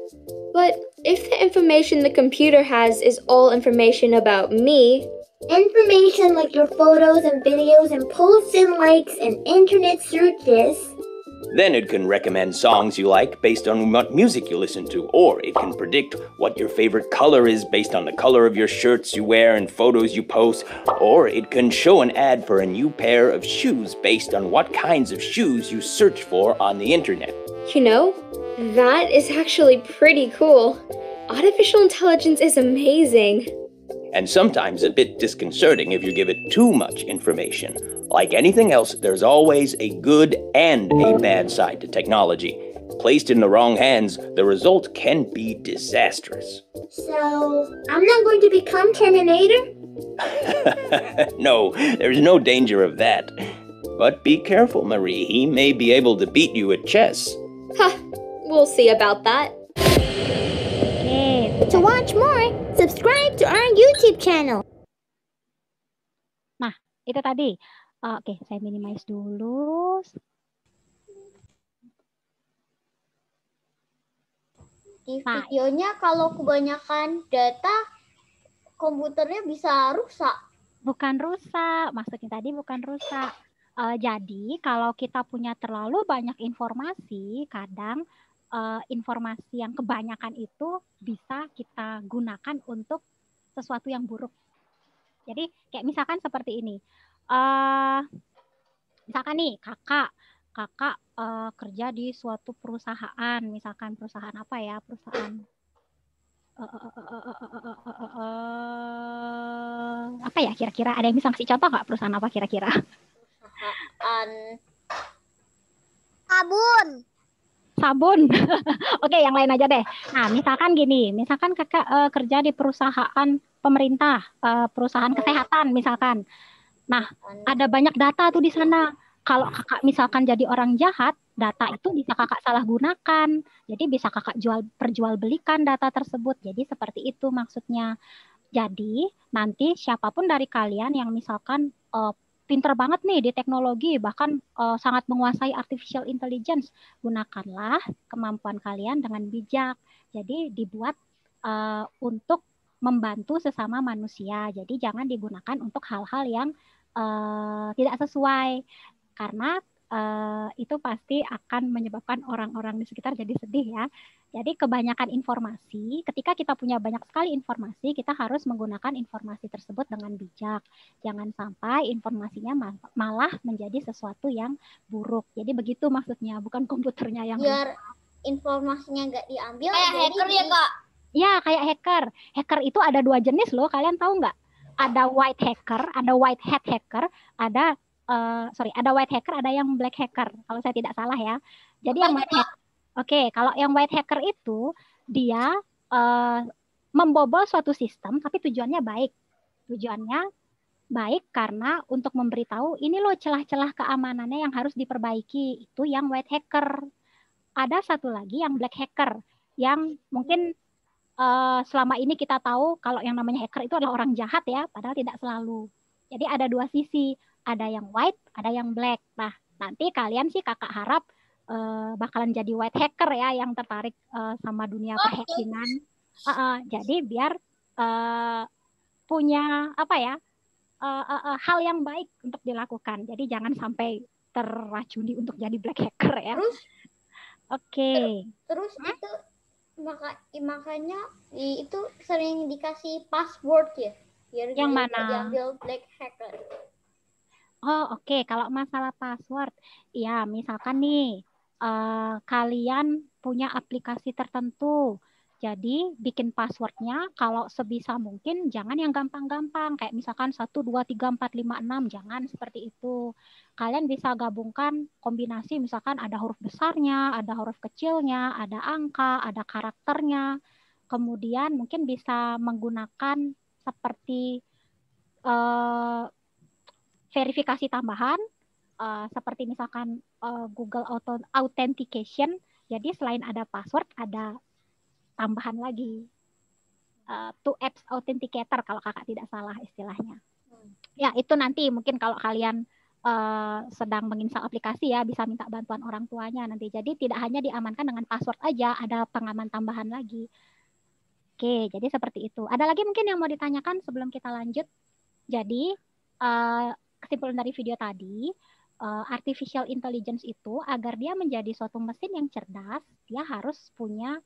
But if the information the computer has is all information about me, information like your photos and videos and posts and likes and internet searches, then it can recommend songs you like based on what music you listen to, or it can predict what your favorite color is based on the color of your shirts you wear and photos you post, or it can show an ad for a new pair of shoes based on what kinds of shoes you search for on the internet. You know, that is actually pretty cool. Artificial intelligence is amazing. And sometimes a bit disconcerting if you give it too much information. Like anything else, there's always a good and a bad side to technology. Placed in the wrong hands, the result can be disastrous. So, I'm not going to become Terminator? No, there's no danger of that. But be careful, Marie. He may be able to beat you at chess. Huh, we'll see about that. To watch more, subscribe to our YouTube channel. Nah, itu tadi. Oke, saya minimize dulu. Di videonya kalau kebanyakan data, komputernya bisa rusak. Bukan rusak, maksudnya tadi bukan rusak. Jadi kalau kita punya terlalu banyak informasi, kadang informasi yang kebanyakan itu bisa kita gunakan untuk sesuatu yang buruk. Jadi kayak misalkan seperti ini. Misalkan nih kakak kerja di suatu perusahaan, misalkan perusahaan apa ya, perusahaan apa ya kira-kira, ada yang bisa kasih contoh nggak perusahaan apa kira-kira? Sabun. Oke, yang lain aja deh. Nah, misalkan gini, misalkan kakak kerja di perusahaan pemerintah, perusahaan kesehatan misalkan. Nah, ada banyak data tuh di sana. Kalau kakak misalkan jadi orang jahat, data itu bisa kakak salah gunakan. Jadi bisa kakak perjualbelikan data tersebut. Jadi seperti itu maksudnya. Jadi nanti siapapun dari kalian yang misalkan pinter banget nih di teknologi, bahkan sangat menguasai artificial intelligence, gunakanlah kemampuan kalian dengan bijak. Jadi dibuat untuk membantu sesama manusia. Jadi jangan digunakan untuk hal-hal yang tidak sesuai, karena itu pasti akan menyebabkan orang-orang di sekitar jadi sedih ya. Jadi kebanyakan informasi, ketika kita punya banyak sekali informasi, kita harus menggunakan informasi tersebut dengan bijak. Jangan sampai informasinya malah menjadi sesuatu yang buruk. Jadi begitu maksudnya, bukan komputernya yang biar informasinya nggak diambil. Kayak hacker ya Kak? Ya, kayak hacker. Hacker itu ada 2 jenis loh, kalian tahu nggak? Ada white hacker, ada white hat hacker, ada white hacker, ada yang black hacker, kalau saya tidak salah ya. Jadi yang white hacker, kalau yang white hacker itu dia membobol suatu sistem, tapi tujuannya baik. Tujuannya baik karena untuk memberitahu ini loh celah-celah keamanannya yang harus diperbaiki. Itu yang white hacker. Ada satu lagi yang black hacker, yang mungkin selama ini kita tahu kalau yang namanya hacker itu adalah orang jahat ya, padahal tidak selalu. Jadi ada 2 sisi, ada yang white, ada yang black. Nah, nanti kalian sih kakak harap bakalan jadi white hacker ya, yang tertarik sama dunia perhackingan. Jadi biar punya apa ya hal yang baik untuk dilakukan. Jadi jangan sampai terracuni untuk jadi black hacker ya. Oke. Terus itu makanya itu sering dikasih password ya, biar yang dia mana? diambil black hacker. Oh oke. Kalau masalah password, ya misalkan nih kalian punya aplikasi tertentu. Jadi bikin passwordnya kalau sebisa mungkin jangan yang gampang-gampang. Kayak misalkan 1, 2, 3, 4, 5, 6. Jangan seperti itu. Kalian bisa gabungkan kombinasi misalkan ada huruf besarnya, ada huruf kecilnya, ada angka, ada karakternya. Kemudian mungkin bisa menggunakan seperti verifikasi tambahan. Seperti misalkan Google Authentication. Jadi selain ada password, ada tambahan lagi two apps authenticator kalau kakak tidak salah istilahnya. Ya itu nanti mungkin kalau kalian sedang menginstal aplikasi ya bisa minta bantuan orang tuanya nanti. Jadi tidak hanya diamankan dengan password aja, ada pengaman tambahan lagi. Oke, jadi seperti itu. Ada lagi mungkin yang mau ditanyakan sebelum kita lanjut? Jadi kesimpulan dari video tadi, artificial intelligence itu agar dia menjadi suatu mesin yang cerdas, dia harus punya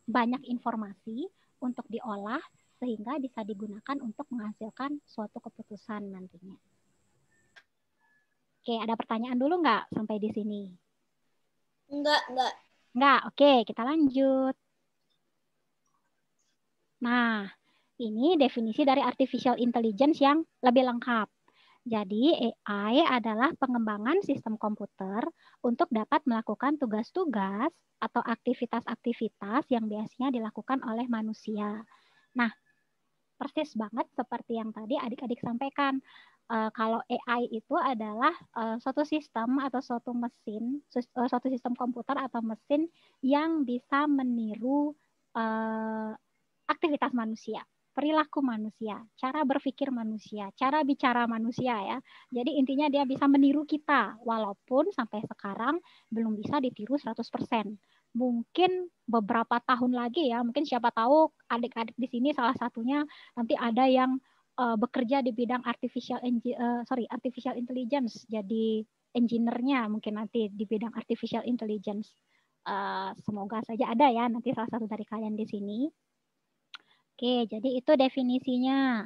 banyak informasi untuk diolah sehingga bisa digunakan untuk menghasilkan suatu keputusan nantinya. Oke, ada pertanyaan dulu nggak sampai di sini? Enggak. Enggak, oke, kita lanjut. Nah, ini definisi dari artificial intelligence yang lebih lengkap. Jadi, AI adalah pengembangan sistem komputer untuk dapat melakukan tugas-tugas atau aktivitas-aktivitas yang biasanya dilakukan oleh manusia. Nah, persis banget seperti yang tadi adik-adik sampaikan. Kalau AI itu adalah suatu sistem atau suatu mesin, suatu sistem komputer atau mesin yang bisa meniru aktivitas manusia, perilaku manusia, cara berpikir manusia, cara bicara manusia ya. Jadi intinya dia bisa meniru kita, walaupun sampai sekarang belum bisa ditiru 100%. Mungkin beberapa tahun lagi ya, mungkin siapa tahu adik-adik di sini salah satunya nanti ada yang bekerja di bidang artificial intelligence, jadi engineer-nya mungkin nanti di bidang artificial intelligence. Semoga saja ada ya nanti salah satu dari kalian di sini. Oke, jadi itu definisinya.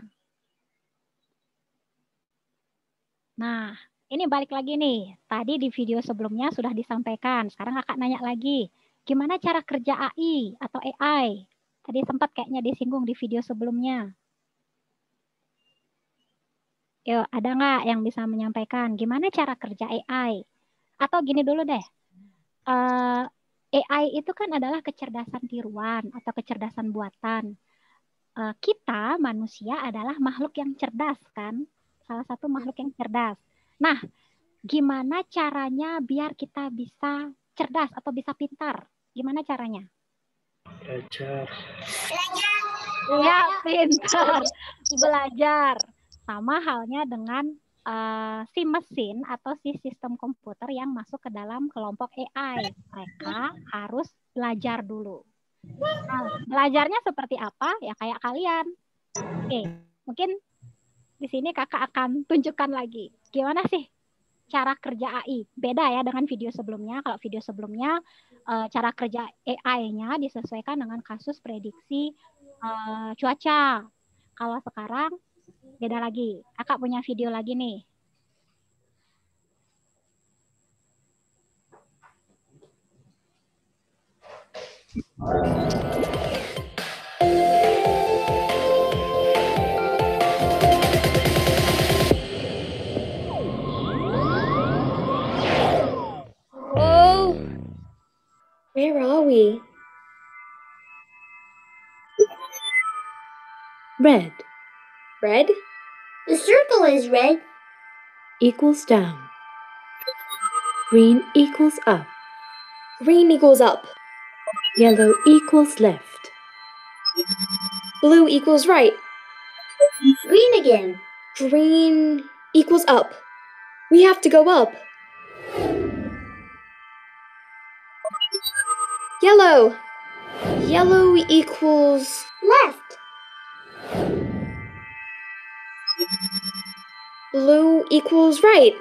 Nah, ini balik lagi nih. Tadi di video sebelumnya sudah disampaikan. Sekarang kakak nanya lagi. Gimana cara kerja AI atau AI? Tadi sempat kayaknya disinggung di video sebelumnya. Yuk, ada nggak yang bisa menyampaikan? Gimana cara kerja AI? Atau gini dulu deh. AI itu kan adalah kecerdasan tiruan atau kecerdasan buatan. Kita manusia adalah makhluk yang cerdas kan, salah satu makhluk yang cerdas. Nah, gimana caranya biar kita bisa cerdas atau bisa pintar? Gimana caranya? Belajar. Ya, pintar. Belajar. Sama halnya dengan si mesin atau si sistem komputer yang masuk ke dalam kelompok AI. Mereka harus belajar dulu. Nah, belajarnya seperti apa? Ya kayak kalian. Oke, mungkin di sini kakak akan tunjukkan lagi. Gimana sih cara kerja AI? Beda ya dengan video sebelumnya. Kalau video sebelumnya cara kerja AI-nya disesuaikan dengan kasus prediksi cuaca. Kalau sekarang beda lagi. Kakak punya video lagi nih. Oh, where are we? Red Red? The circle is red. equals down. Green equals up. Green equals up. Yellow equals left. Blue equals right. Green again. Green equals up. We have to go up. Yellow. Yellow equals Left. Blue equals right.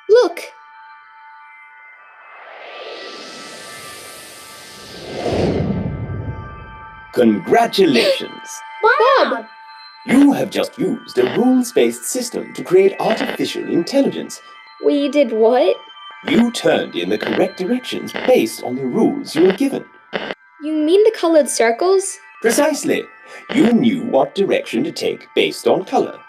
Look! Congratulations! Bob! You have just used a rules-based system to create artificial intelligence. We did what? You turned in the correct directions based on the rules you were given. You mean the colored circles? Precisely. You knew what direction to take based on color.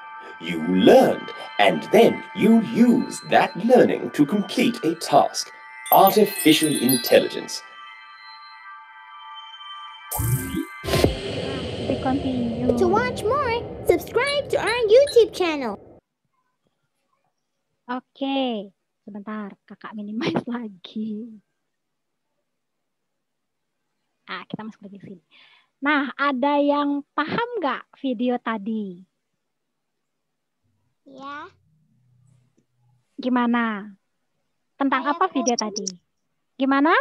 You learned, and then you used that learning to complete a task. Artificial intelligence. We continue. To watch more, subscribe to our YouTube channel. Oke, sebentar, kakak minimize lagi. Kita masuk lagi ke sini. Nah, ada yang paham nggak video tadi? Ya. Gimana? Tentang apa video tadi? Gimana?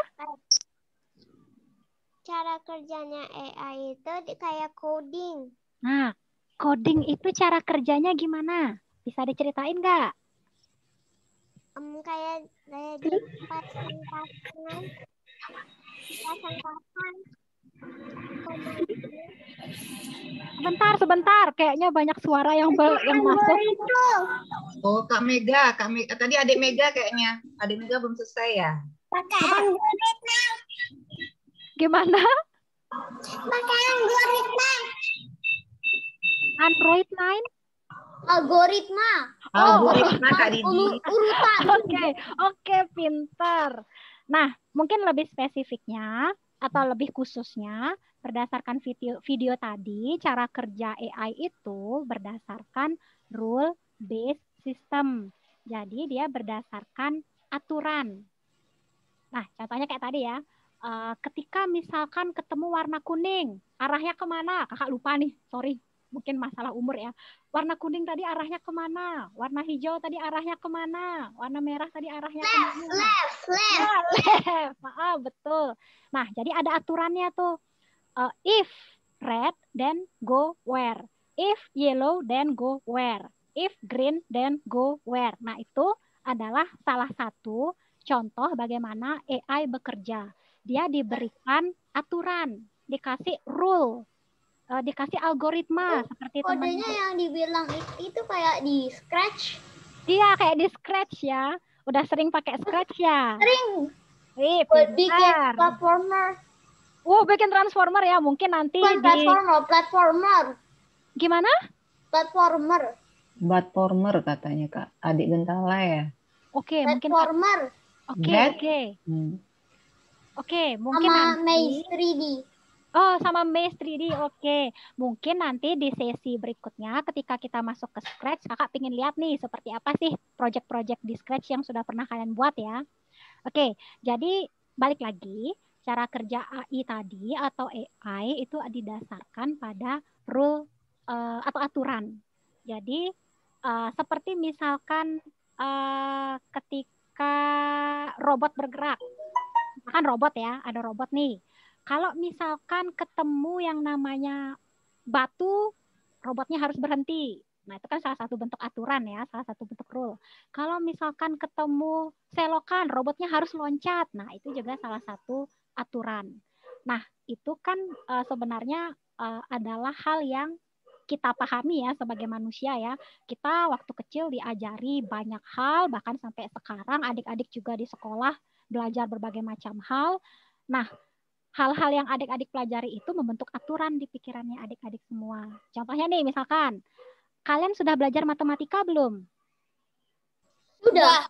Cara kerjanya AI itu kayak coding. Nah, coding itu cara kerjanya gimana? Bisa diceritain nggak? Kayak di pasang-pasangan. Sebentar. Kayaknya banyak suara yang masuk. Oh, Kak Mega. Tadi Adik Mega kayaknya. Adik Mega belum selesai ya? Pakai algoritma. Gimana? Pakai algoritma. Android 9? Algoritma. Algoritma, Kak Didi. Urutan. Oke, pintar. Nah, mungkin lebih spesifiknya atau lebih khususnya berdasarkan video tadi, cara kerja AI itu berdasarkan rule-based system. Jadi dia berdasarkan aturan. Nah, contohnya kayak tadi ya. Ketika misalkan ketemu warna kuning, arahnya kemana? Kakak lupa nih, sorry. Mungkin masalah umur ya. Warna kuning tadi arahnya kemana? Warna hijau tadi arahnya kemana? Warna merah tadi arahnya kemana? Left. Betul. Nah, jadi ada aturannya tuh. If red, then go where? If yellow, then go where? If green, then go where? Nah, itu adalah salah satu contoh bagaimana AI bekerja. Dia diberikan aturan, dikasih rule, dikasih algoritma seperti kodenya yang dibilang itu kayak di Scratch. Iya, kayak di Scratch ya. Udah sering pakai Scratch ya? Sering. Buat bikin platformer. Bikin transformer ya. Mungkin nanti platformer. Gimana? Platformer katanya Kak. Adik Gentala ya. Oke, platformer. Oke, mungkin sama nanti Maze 3D. Sama Maze 3D. Oke. Mungkin nanti di sesi berikutnya ketika kita masuk ke Scratch, kakak pengen lihat nih seperti apa sih project-project di Scratch yang sudah pernah kalian buat ya. Oke, jadi balik lagi, cara kerja AI tadi atau AI itu didasarkan pada rule atau aturan. Jadi seperti misalkan ketika robot bergerak, misalkan robot ya, ada robot nih. Kalau misalkan ketemu yang namanya batu, robotnya harus berhenti. Nah, itu kan salah satu bentuk aturan ya, salah satu bentuk rule. Kalau misalkan ketemu selokan, robotnya harus loncat. Nah, itu juga salah satu aturan. Nah, itu kan sebenarnya adalah hal yang kita pahami ya sebagai manusia ya. Kita waktu kecil diajari banyak hal, bahkan sampai sekarang adik-adik juga di sekolah belajar berbagai macam hal. Nah, hal-hal yang adik-adik pelajari itu membentuk aturan di pikirannya adik-adik semua. Contohnya nih, misalkan, kalian sudah belajar matematika belum? Sudah.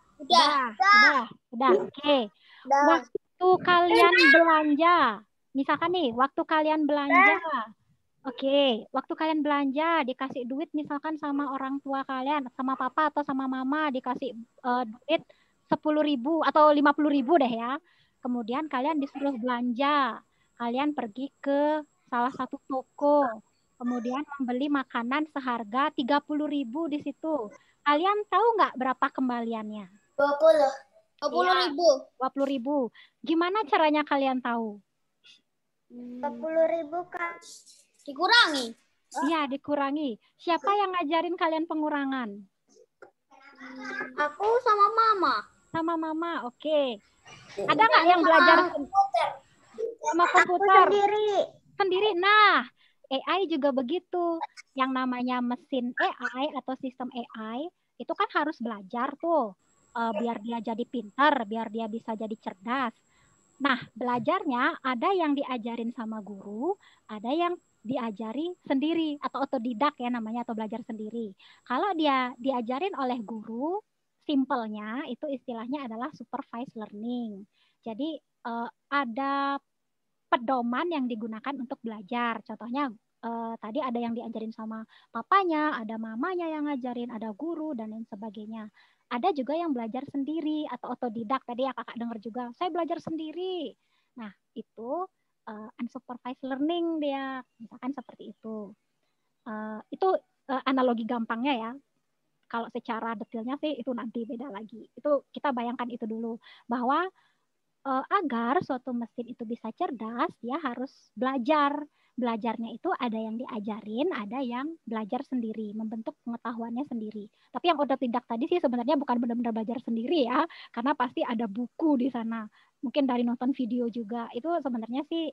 Oke. Waktu kalian belanja, misalkan nih, waktu kalian belanja, waktu kalian belanja dikasih duit misalkan sama orang tua kalian, sama papa atau sama mama dikasih duit 10.000 atau 50.000 deh ya. Kemudian kalian disuruh belanja. Kalian pergi ke salah satu toko. Kemudian membeli makanan seharga 30.000 di situ. Kalian tahu nggak berapa kembaliannya? 20.000. 20.000. Gimana caranya kalian tahu? 20.000 kan dikurangi. Iya, dikurangi. Siapa yang ngajarin kalian pengurangan? Aku sama mama. Sama mama, oke. Ada nggak yang belajar sama komputer? Sendiri. Nah, AI juga begitu. Yang namanya mesin AI atau sistem AI itu kan harus belajar tuh, biar dia jadi pintar, biar dia bisa jadi cerdas. Nah, belajarnya ada yang diajarin sama guru, ada yang diajari sendiri atau otodidak ya namanya, atau belajar sendiri. Kalau dia diajarin oleh guru, simpelnya itu istilahnya adalah supervised learning. Jadi ada pedoman yang digunakan untuk belajar. Contohnya tadi ada yang diajarin sama papanya, ada mamanya yang ngajarin, ada guru dan lain sebagainya. Ada juga yang belajar sendiri atau otodidak. Tadi ya kakak dengar juga, saya belajar sendiri. Nah, itu unsupervised learning dia, misalkan seperti itu. Itu analogi gampangnya ya. Kalau secara detailnya sih itu nanti beda lagi. Itu kita bayangkan itu dulu, bahwa agar suatu mesin itu bisa cerdas, dia harus belajar. Belajarnya itu ada yang diajarin, ada yang belajar sendiri, membentuk pengetahuannya sendiri. Tapi yang otodidak tadi sih sebenarnya bukan benar-benar belajar sendiri ya, karena pasti ada buku di sana. Mungkin dari nonton video juga. Itu sebenarnya sih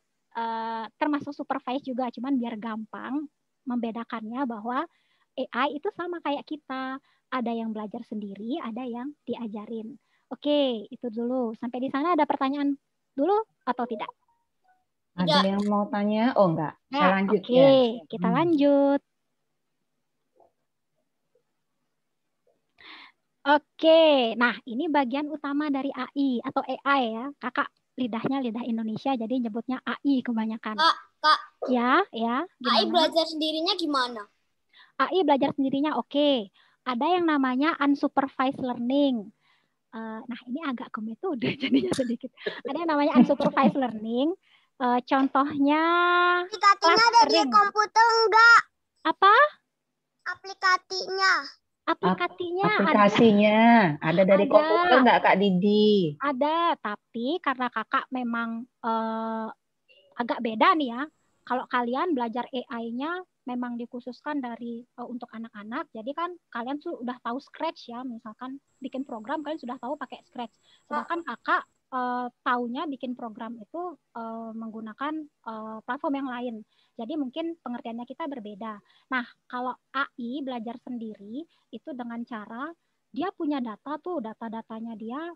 termasuk supervise juga, cuman biar gampang membedakannya bahwa AI itu sama kayak kita. Ada yang belajar sendiri, ada yang diajarin. Oke, itu dulu. Sampai di sana ada pertanyaan dulu atau tidak? Ada yang mau tanya? Oh, enggak. Saya lanjut oke, ya. Kita lanjut. Oke, nah ini bagian utama dari AI atau AI ya. Kakak lidahnya lidah Indonesia, jadi nyebutnya AI kebanyakan. Kak. Ya. AI belajar sendirinya gimana? AI belajar sendirinya oke. Ada yang namanya unsupervised learning. Nah, ini agak ke metode jadinya sedikit. Ada yang namanya unsupervised learning. Contohnya aplikasinya ada di komputer enggak? Apa? Aplikasinya ada dari komputer enggak Kak Didi? Ada, tapi karena kakak memang agak beda nih ya. Kalau kalian belajar AI-nya memang dikhususkan dari untuk anak-anak, jadi kan kalian sudah tahu Scratch ya, misalkan bikin program kalian sudah tahu pakai Scratch. Sedangkan kakak taunya bikin program itu menggunakan platform yang lain. Jadi mungkin pengertiannya kita berbeda. Nah, kalau AI belajar sendiri itu dengan cara dia punya data tuh, data-datanya dia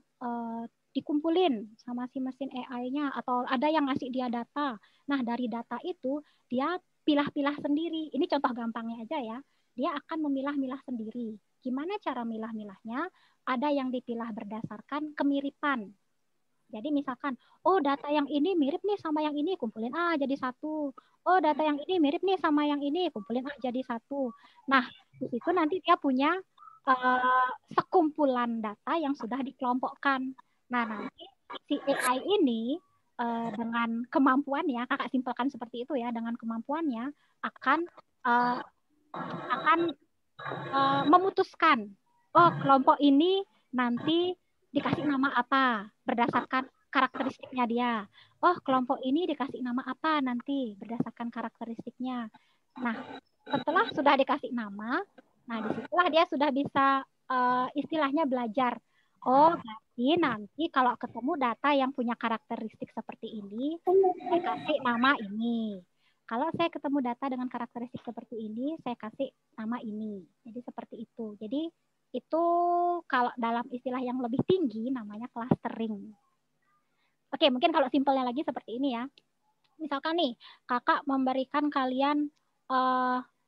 dikumpulin sama si mesin AI-nya, atau ada yang ngasih dia data. Nah, dari data itu dia pilah-pilah sendiri. Ini contoh gampangnya aja ya. Dia akan memilah-milah sendiri. Gimana cara milah-milahnya? Ada yang dipilah berdasarkan kemiripan. Jadi misalkan, oh data yang ini mirip nih sama yang ini, kumpulin jadi satu. Oh data yang ini mirip nih sama yang ini, kumpulin jadi satu. Nah, di situ nanti dia punya sekumpulan data yang sudah dikelompokkan. Nah, nanti si AI ini dengan kemampuannya, kakak simpelkan seperti itu ya, dengan kemampuannya akan memutuskan, oh kelompok ini nanti dikasih nama apa berdasarkan karakteristiknya dia. Oh kelompok ini dikasih nama apa nanti berdasarkan karakteristiknya. Nah setelah sudah dikasih nama, nah disitulah dia sudah bisa istilahnya belajar. Oh berarti nanti kalau ketemu data yang punya karakteristik seperti ini, saya kasih nama ini. Kalau saya ketemu data dengan karakteristik seperti ini, saya kasih nama ini. Jadi seperti itu. Jadi itu kalau dalam istilah yang lebih tinggi namanya clustering. Oke, mungkin kalau simpelnya lagi seperti ini ya. Misalkan nih, kakak memberikan kalian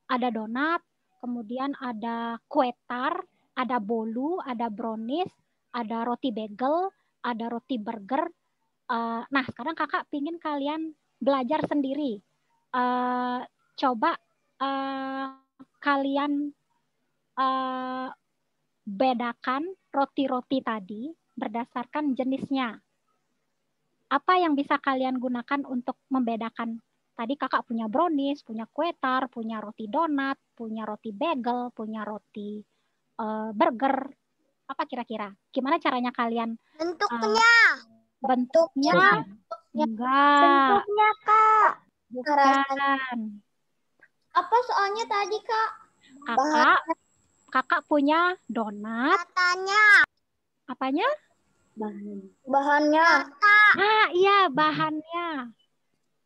ada donat, kemudian ada kue tar, ada bolu, ada brownies, ada roti bagel, ada roti burger. Nah, sekarang kakak pingin kalian belajar sendiri. Coba kalian bedakan roti-roti tadi berdasarkan jenisnya. apa yang bisa kalian gunakan untuk membedakan? Tadi kakak punya brownies, punya kue tar, punya roti donat, punya roti bagel, punya roti burger. Apa kira-kira? Gimana caranya kalian? Bentuknya? Enggak. Bentuknya, Kak. Bukan. Apa soalnya tadi, Kak? Kakak punya donat. Katanya. Apanya? Bahannya. Iya, bahannya.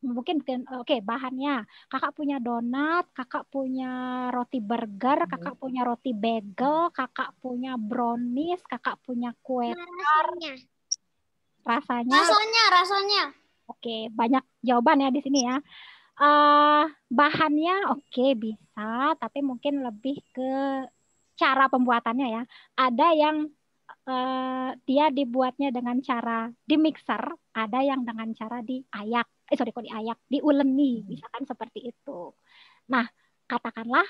Mungkin oke, bahannya. Kakak punya donat, kakak punya roti burger, kakak punya roti bagel, kakak punya brownies, kakak punya kue tar. Rasanya. Oke, banyak jawaban ya di sini ya. Bahannya oke, bisa, tapi mungkin lebih ke cara pembuatannya ya. Ada yang dia dibuatnya dengan cara di mixer, ada yang dengan cara diayak. Diuleni, misalkan seperti itu. Nah, katakanlah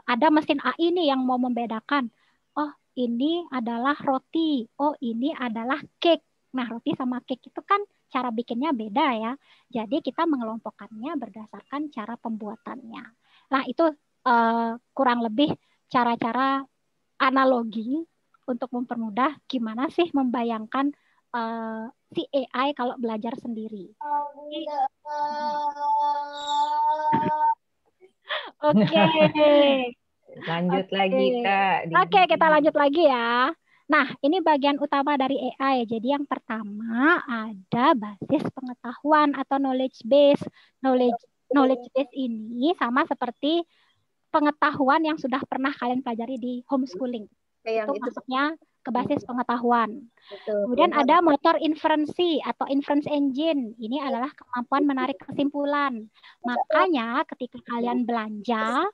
ada mesin AI nih yang mau membedakan. Oh, ini adalah roti. Oh, ini adalah cake. Nah, roti sama cake itu kan cara bikinnya beda ya. Jadi kita mengelompokkannya berdasarkan cara pembuatannya. Nah, itu kurang lebih cara-cara analogi untuk mempermudah gimana sih membayangkan si AI kalau belajar sendiri. Oke. Lanjut lagi, Kak. Oke, kita lanjut lagi ya. Nah, ini bagian utama dari AI. Jadi yang pertama ada basis pengetahuan atau knowledge base. Knowledge base ini sama seperti pengetahuan yang sudah pernah kalian pelajari di homeschooling. Itu masuknya ke basis pengetahuan. Kemudian ada motor inferensi atau inference engine. Ini adalah kemampuan menarik kesimpulan. Makanya ketika kalian belanja,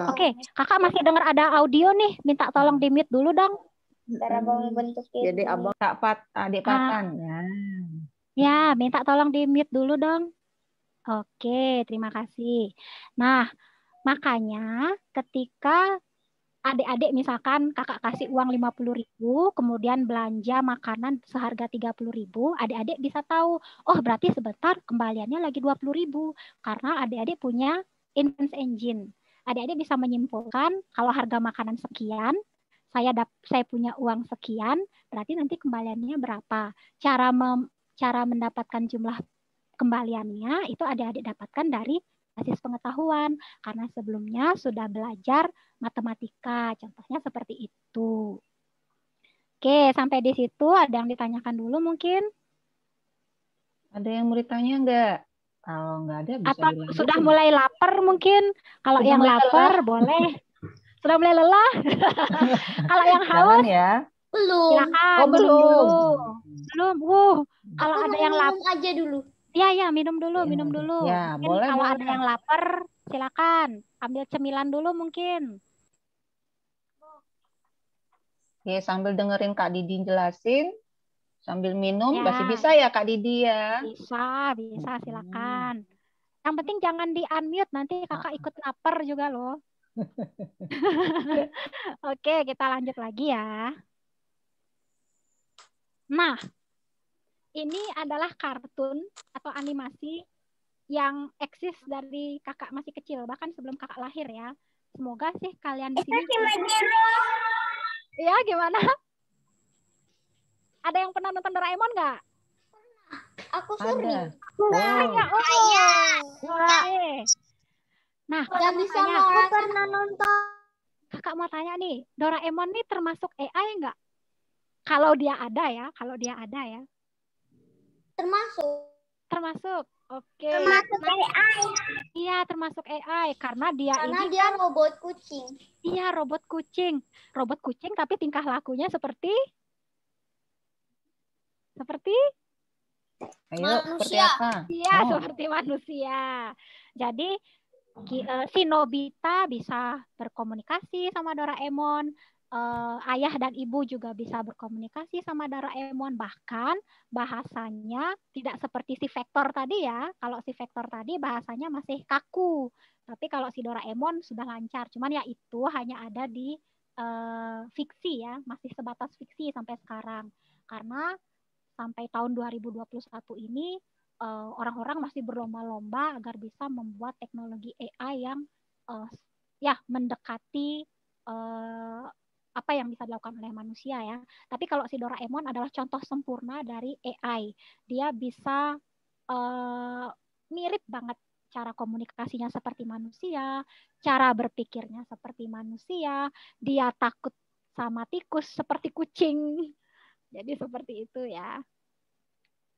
oke, kakak masih dengar ada audio nih. Minta tolong di-mute dulu dong. Jadi abang adik Patan ya. Ya, minta tolong di-mute dulu dong. Oke, terima kasih. Nah, makanya ketika adik-adik misalkan kakak kasih uang 50.000, kemudian belanja makanan seharga 30.000, adik-adik bisa tahu, oh berarti sebentar kembaliannya lagi 20.000 karena adik-adik punya inference engine. Adik-adik bisa menyimpulkan kalau harga makanan sekian, saya punya uang sekian, berarti nanti kembaliannya berapa. Cara mendapatkan jumlah kembaliannya itu adik-adik dapatkan dari basis pengetahuan karena sebelumnya sudah belajar matematika, contohnya seperti itu. Oke, sampai di situ ada yang ditanyakan dulu mungkin? Ada yang mau ditanya enggak? Kalau enggak ada bisa atau dilanjutin. Sudah mulai lapar mungkin? Kalau yang lapar boleh. Sudah mulai lelah? Kalau yang haus? Ya. Belum. Silakan. Oh, belum. Belum. Kalau ada yang lapar aja dulu. Ya, minum dulu. Ya, mungkin boleh. Kalau ada yang lapar, silakan. Ambil cemilan dulu mungkin. Oke, sambil dengerin Kak Didi jelasin, sambil minum, masih bisa ya Kak Didi ya? Bisa, silakan. Yang penting jangan di-unmute, nanti kakak ikut lapar juga loh. Oke, kita lanjut lagi ya. Nah, ini adalah kartun atau animasi yang eksis dari kakak masih kecil, bahkan sebelum kakak lahir ya. Semoga sih kalian di sini. Ya, gimana? Ada yang pernah nonton Doraemon nggak? Aku sering. Nah, nggak bisa aku pernah nonton. Kakak mau tanya nih, Doraemon nih termasuk AI nggak? Kalau dia ada ya. Termasuk. Oke. Termasuk AI. Iya, termasuk AI karena dia robot kucing. Iya, robot kucing. Robot kucing tapi tingkah lakunya seperti seperti apa? Iya, seperti manusia. Jadi si Nobita bisa berkomunikasi sama Doraemon. Ayah dan ibu juga bisa berkomunikasi sama Doraemon, bahkan bahasanya tidak seperti si Vector tadi ya. Kalau si Vector tadi bahasanya masih kaku, tapi kalau si Doraemon sudah lancar. Cuman ya itu hanya ada di fiksi ya, masih sebatas fiksi sampai sekarang. Karena sampai tahun 2021 ini orang-orang masih berlomba-lomba agar bisa membuat teknologi AI yang ya mendekati apa yang bisa dilakukan oleh manusia ya. Tapi kalau si Doraemon adalah contoh sempurna dari AI. Dia bisa mirip banget cara komunikasinya seperti manusia, cara berpikirnya seperti manusia, dia takut sama tikus seperti kucing. Jadi seperti itu ya.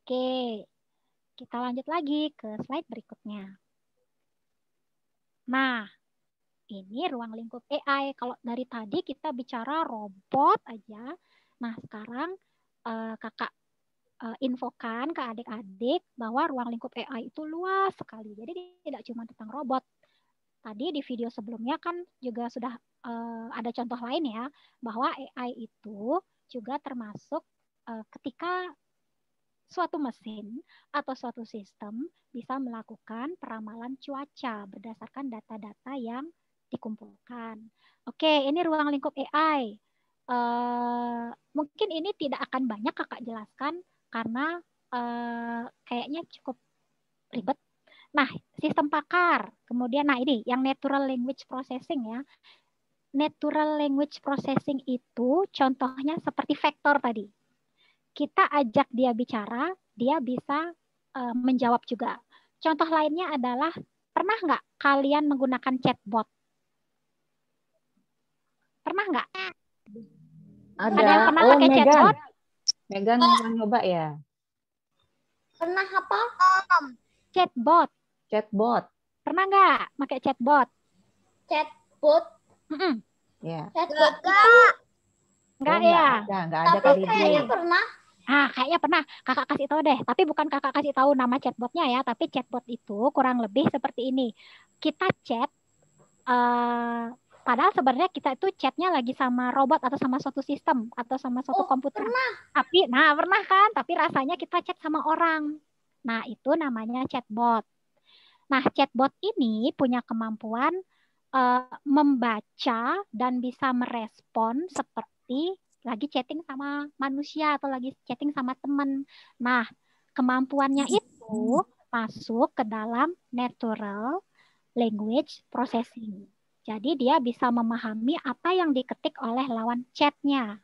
Oke, kita lanjut lagi ke slide berikutnya. Nah, ini ruang lingkup AI. Kalau dari tadi kita bicara robot aja. Nah, sekarang kakak infokan ke adik-adik bahwa ruang lingkup AI itu luas sekali. Jadi tidak cuma tentang robot. Tadi di video sebelumnya kan juga sudah ada contoh lain ya, bahwa AI itu juga termasuk ketika suatu mesin atau suatu sistem bisa melakukan peramalan cuaca berdasarkan data-data yang dikumpulkan. Oke, ini ruang lingkup AI. Mungkin ini tidak akan banyak kakak jelaskan karena kayaknya cukup ribet. Nah, sistem pakar. Kemudian, nah ini yang natural language processing ya. Natural language processing itu contohnya seperti vektor tadi. Kita ajak dia bicara, dia bisa menjawab juga. Contoh lainnya adalah, pernah nggak kalian menggunakan chatbot? Pernah nggak? Ada yang pernah oh, pakai Megan. chatbot? Megan pernah nyoba ya? Pernah apa? Chatbot. Chatbot. Pernah nggak pakai chatbot? Chatbot? Ya. Chatbot Enggak Oh, ya? Nggak ada Tapi kali kayaknya ini. pernah. Kayaknya pernah. Kakak kasih tahu deh. Tapi bukan kakak kasih tahu nama chatbotnya ya. Tapi chatbot itu kurang lebih seperti ini. Kita chat, padahal sebenarnya kita itu chatnya lagi sama robot atau sama suatu sistem atau sama suatu komputer. Pernah. Tapi, pernah kan? Tapi rasanya kita chat sama orang. Nah, itu namanya chatbot. Nah, chatbot ini punya kemampuan membaca dan bisa merespon seperti lagi chatting sama manusia atau lagi chatting sama teman. Nah, kemampuannya itu masuk ke dalam natural language processing. Jadi dia bisa memahami apa yang diketik oleh lawan chatnya,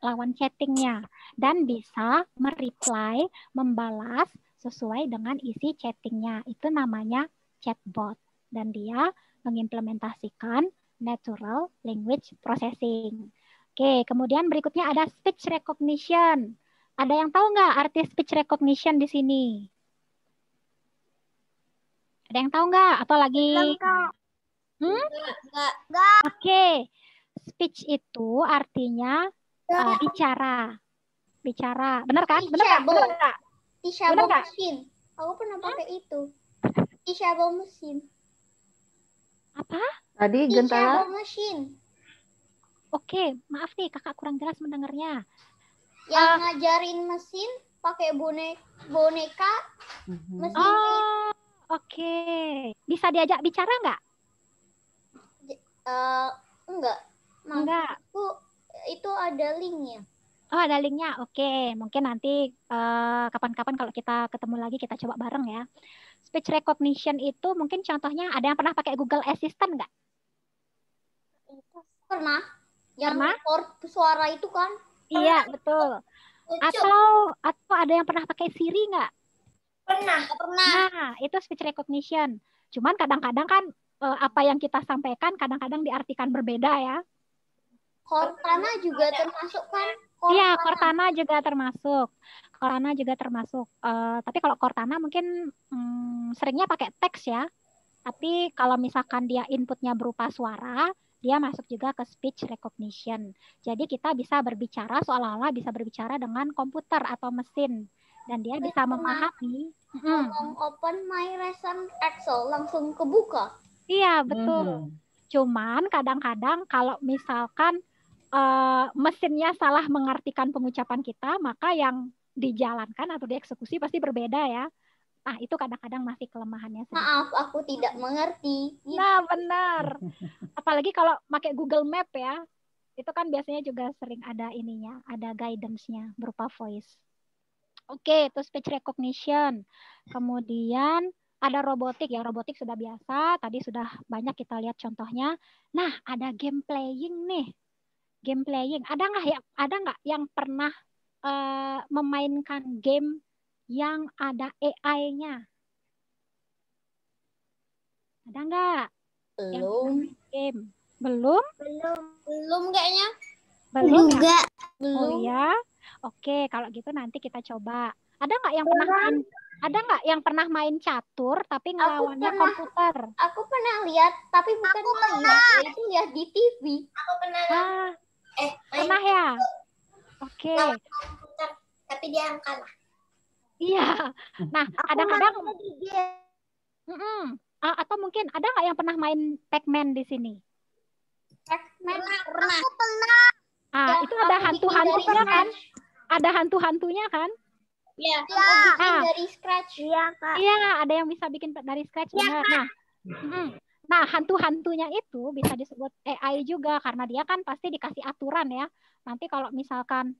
lawan chattingnya, dan bisa mereply, membalas sesuai dengan isi chattingnya. Itu namanya chatbot. Dan dia mengimplementasikan natural language processing. Oke, kemudian berikutnya ada speech recognition. Ada yang tahu nggak arti speech recognition di sini? Ada yang tahu nggak? Atau lagi? Enggak. Oke, speech itu artinya bicara. Bicara. Benar kan? Benar nggak? Benar nggak? Teachable machine. Aku pernah pakai itu. Teachable machine. Apa? Tadi Gentala. Teachable machine. Oke, maaf nih kakak kurang jelas mendengarnya. Yang ngajarin mesin pakai boneka mesin. Oh, oke. Bisa diajak bicara nggak? Enggak. Enggak. Itu ada linknya. Oh, ada linknya. Oke, mungkin nanti kapan-kapan kalau kita ketemu lagi kita coba bareng ya. Speech recognition itu mungkin contohnya ada yang pernah pakai Google Assistant nggak? Pernah. Yang record suara itu kan? Iya, betul. Atau ada yang pernah pakai Siri nggak? Pernah. Nah, itu speech recognition. Cuman kadang-kadang kan apa yang kita sampaikan kadang-kadang diartikan berbeda ya. Cortana juga termasuk kan? Iya, Cortana juga termasuk. Cortana juga termasuk. Tapi kalau Cortana mungkin seringnya pakai teks ya. Tapi kalau misalkan dia inputnya berupa suara, dia masuk juga ke speech recognition. Jadi kita bisa berbicara seolah-olah bisa berbicara dengan komputer atau mesin. Dan dia bisa memahami. Ngomong open my recent Excel langsung kebuka. Iya, betul. Cuman kadang-kadang kalau misalkan mesinnya salah mengartikan pengucapan kita, maka yang dijalankan atau dieksekusi pasti berbeda ya. Nah, itu kadang-kadang masih kelemahannya. Maaf, aku tidak mengerti. Nah, benar. Apalagi kalau pakai Google Map ya, itu kan biasanya juga sering ada ininya, ada guidance-nya berupa voice. Oke, itu speech recognition. Kemudian ada robotik ya, robotik sudah biasa. Tadi sudah banyak kita lihat contohnya. Nah, ada game playing nih. Game playing. Ada nggak yang pernah memainkan game yang ada AI-nya? Ada nggak? Belum. Game. Belum? Belum kayaknya. Belum ya? Enggak. Oh Belum. ya. Oke, kalau gitu nanti kita coba. Ada nggak yang pernah main? Ada nggak yang pernah main catur tapi ngelawannya komputer? Aku pernah lihat, tapi bukan main. Itu lihat di TV. Aku pernah. Pernah ya? Oke. Komputer, tapi dia yang kalah. Iya. Nah, kadang-kadang atau mungkin ada nggak yang pernah main Pac-Man di sini? Pac-Man pernah. Aku pernah. Itu ada hantu-hantunya kan? Ada hantu-hantunya kan? Iya. Bikin dari scratch. Iya, Kak. Iya, ada yang bisa bikin dari scratch benar. Nah, hantu-hantunya itu bisa disebut AI juga karena dia kan pasti dikasih aturan ya. Nanti kalau misalkan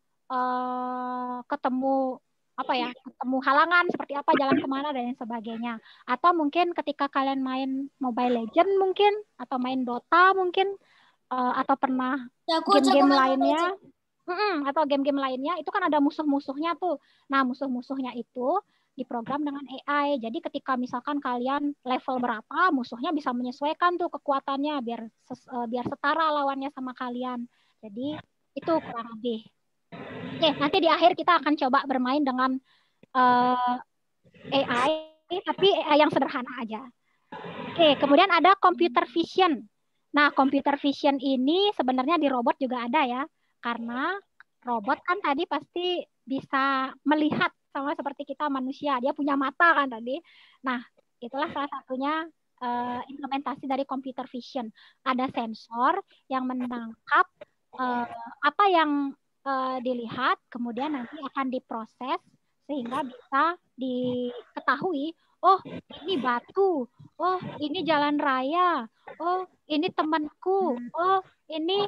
ketemu ketemu halangan seperti apa, jalan kemana dan lain sebagainya. Atau mungkin ketika kalian main Mobile Legend mungkin atau main Dota mungkin atau pernah game-game lainnya. Atau game-game lainnya itu kan ada musuh-musuhnya tuh. Nah, musuh-musuhnya itu diprogram dengan AI. Jadi ketika misalkan kalian level berapa, musuhnya bisa menyesuaikan tuh kekuatannya biar setara lawannya sama kalian. Jadi itu kurang lebih. Oke, nanti di akhir kita akan coba bermain dengan AI, tapi AI yang sederhana aja. Oke, kemudian ada computer vision. Nah, computer vision ini sebenarnya di robot juga ada ya. Karena robot kan tadi pasti bisa melihat sama seperti kita manusia. Dia punya mata kan tadi. Nah, itulah salah satunya implementasi dari computer vision. Ada sensor yang menangkap apa yang dilihat, kemudian nanti akan diproses sehingga bisa diketahui, oh ini batu, oh ini jalan raya, oh ini temanku, oh ini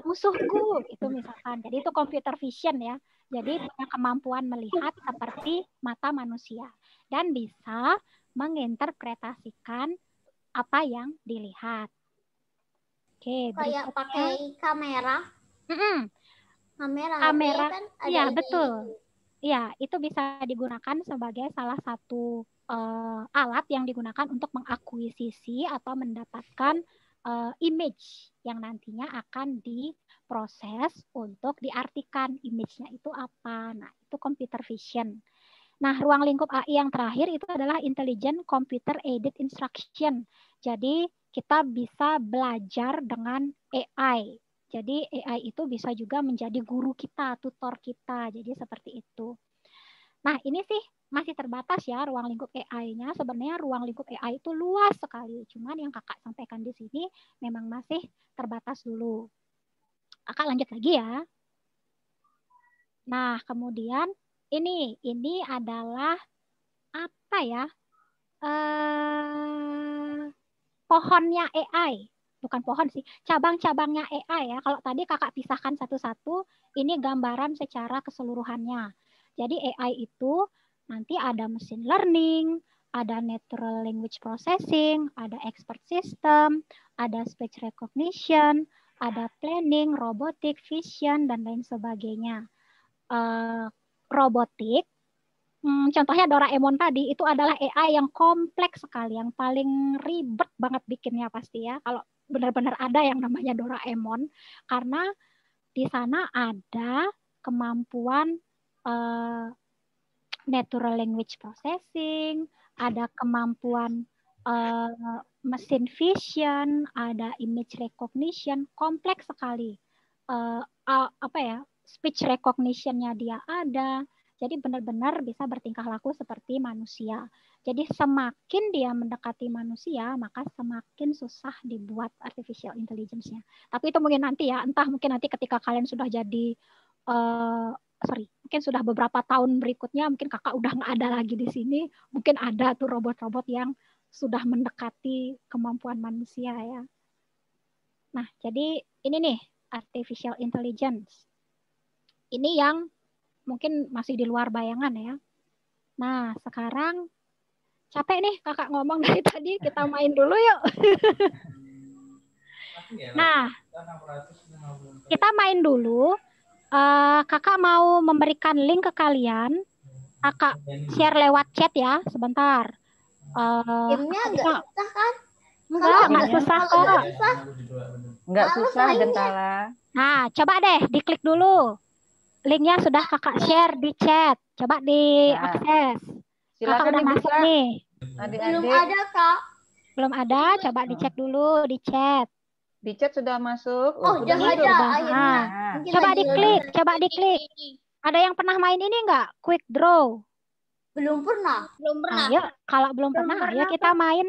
musuhku, itu misalkan. Jadi itu computer vision ya. Jadi punya kemampuan melihat seperti mata manusia dan bisa menginterpretasikan apa yang dilihat. Oke, kayak pakai kamera. Kamera kan ada iya betul. Iya, itu bisa digunakan sebagai salah satu alat yang digunakan untuk mengakuisisi atau mendapatkan image yang nantinya akan diproses untuk diartikan image-nya itu apa. Nah, itu computer vision. Nah, ruang lingkup AI yang terakhir itu adalah intelligent computer aided instruction. Jadi, kita bisa belajar dengan AI. Jadi AI itu bisa juga menjadi guru kita, tutor kita. Jadi seperti itu. Nah, ini sih masih terbatas ya ruang lingkup AI-nya. Sebenarnya ruang lingkup AI itu luas sekali. Cuman yang kakak sampaikan di sini memang masih terbatas dulu. Kakak lanjut lagi ya. Nah, kemudian ini adalah apa ya? Pohonnya AI. Bukan pohon sih, cabang-cabangnya AI ya. Kalau tadi kakak pisahkan satu-satu, ini gambaran secara keseluruhannya. Jadi AI itu nanti ada machine learning, ada natural language processing, ada expert system, ada speech recognition, ada planning, robotic, vision, dan lain sebagainya. Robotik, contohnya Doraemon tadi, itu adalah AI yang kompleks sekali, yang paling ribet banget bikinnya pasti ya. Kalau benar-benar ada yang namanya Doraemon, karena di sana ada kemampuan natural language processing, ada kemampuan mesin vision, ada image recognition, kompleks sekali. Speech recognition-nya dia ada. Jadi benar-benar bisa bertingkah laku seperti manusia. Jadi semakin dia mendekati manusia, maka semakin susah dibuat artificial intelligence-nya. Tapi itu mungkin nanti ya, entah mungkin nanti ketika kalian sudah jadi, mungkin sudah beberapa tahun berikutnya, mungkin kakak udah nggak ada lagi di sini, mungkin ada tuh robot-robot yang sudah mendekati kemampuan manusia ya. Nah, jadi ini nih, artificial intelligence. Ini yang mungkin masih di luar bayangan ya. Nah, sekarang capek nih kakak ngomong dari tadi, kita main dulu yuk. Nah, kita main dulu. Kakak mau memberikan link ke kalian. Kakak share lewat chat ya, sebentar. Gamenya nggak susah kan? Nggak susah kok. Nggak susah, Gentala. Nah, coba deh diklik dulu. Linknya sudah kakak share di chat. Coba diakses. Kakak udah masuk nih. Belum ada, Kak. Belum ada, coba dicek dulu di chat. Di chat sudah masuk. Oh, udah ada akhirnya. Coba diklik. Ada yang pernah main ini nggak? Quick Draw. Belum pernah. Ayo, kalau belum pernah, ayo kita main.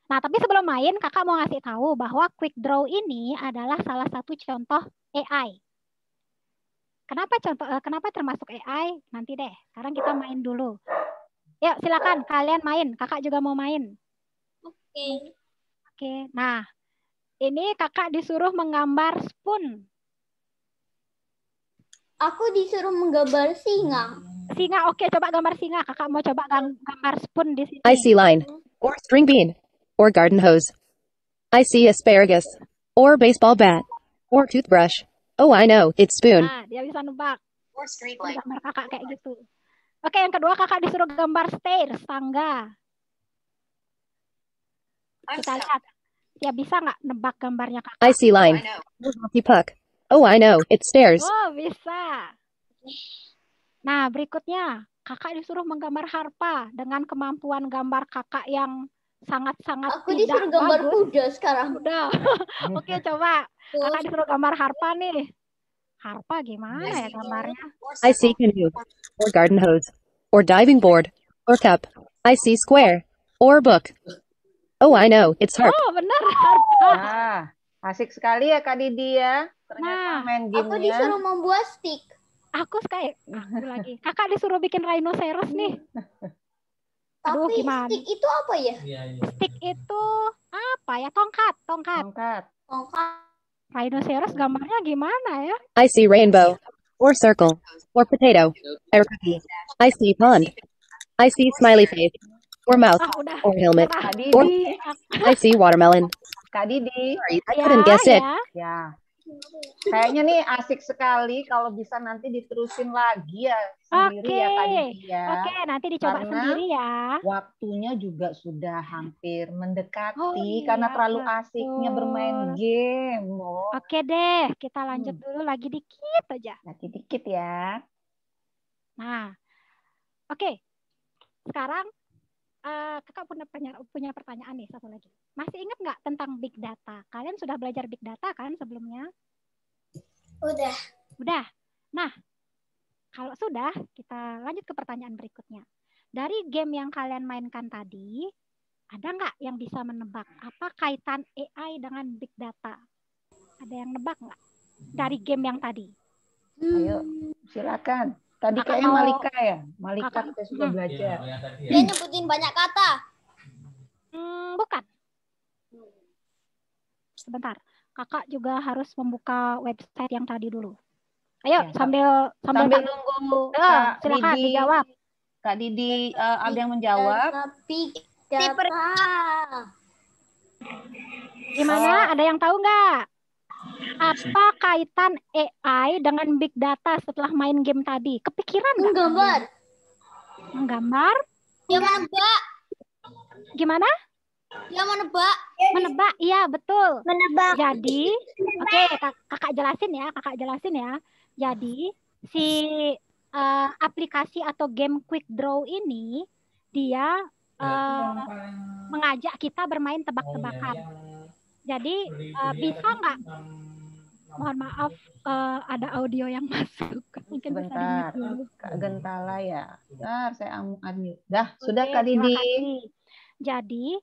Nah, tapi sebelum main, kakak mau ngasih tahu bahwa Quick Draw ini adalah salah satu contoh AI. Kenapa termasuk AI? Nanti deh. Sekarang kita main dulu. Yuk, silakan kalian main. Kakak juga mau main. Oke. Nah, ini kakak disuruh menggambar spoon. Aku disuruh menggambar singa. Singa, oke, coba gambar singa. Kakak mau coba gambar spoon di sini. I see line, or string bean, or garden hose. I see asparagus, or baseball bat, or toothbrush. Oh, I know, it's spoon. Nah, dia bisa nebak. Gambar kakak kayak gitu. Oke, yang kedua kakak disuruh gambar stairs, tangga. Kita lihat. Dia bisa nggak nebak gambarnya kakak? I see line, or hockey puck. Oh, I know, it's stairs. Oh, bisa. Nah, berikutnya kakak disuruh menggambar harpa dengan kemampuan gambar kakak yang sangat-sangat Aku disuruh gambar kuda sekarang. Kuda. Oke, coba. Kakak disuruh gambar harpa nih. Harpa gimana ya gambarnya? I see canoe, or garden hose, or diving board, or cup. I see square, or book. Oh, I know, it's harp. Oh, benar, harpa. Nah, asik sekali ya Kak Didi ya. Ternyata main gamenya. Aku disuruh membuat stick. Aku lagi. Kakak disuruh bikin rhinoceros nih. Aduh, Tapi gimana? stick itu apa ya? Stick itu apa ya? Tongkat. Rhinoceros gambarnya gimana ya? I see rainbow, or circle, or potato, or cookie. I see pond. I see smiley face, or mouth, or helmet, or I see watermelon. Kak Didi. Sorry, I couldn't guess it. Ya. Kayaknya nih asik sekali kalau bisa nanti diterusin lagi ya sendiri ya Kak Didi ya. Oke, nanti dicoba sendiri ya. Waktunya juga sudah hampir mendekati karena terlalu asiknya bermain game. Oke deh, kita lanjut dulu lagi dikit aja. Lagi dikit ya. Nah, oke. Sekarang kakak punya pertanyaan nih satu lagi. Masih ingat nggak tentang big data? Kalian sudah belajar big data kan sebelumnya? Udah. Nah, kalau sudah, kita lanjut ke pertanyaan berikutnya. Dari game yang kalian mainkan tadi, ada nggak yang bisa menebak apa kaitan AI dengan big data? Ada yang nebak nggak dari game yang tadi? Ayo, silakan. Tadi kayaknya Malika ya? Malika kita sudah belajar. Dia nyebutin banyak kata. Bukan. Sebentar. Kakak juga harus membuka website yang tadi dulu. Ayo, sambil nunggu Kak silakan Didi dijawab. Kak Didi ada yang menjawab. Big data. Gimana? Ada yang tahu nggak? Apa kaitan AI dengan big data setelah main game tadi? Kepikiran nggak? Menggambar? Dia menebak. Gimana? Dia menebak. Menebak, iya betul. Menebak. Jadi, oke, kakak jelasin ya. Jadi, si aplikasi atau game Quick Draw ini, dia mengajak kita bermain tebak-tebakan. Jadi, bisa nggak? Mohon maaf, ada audio yang masuk. Mungkin Sebentar, bisa Kak Gentala ya. Bentar, saya unmute. Dah, sudah Kak Didi. Jadi,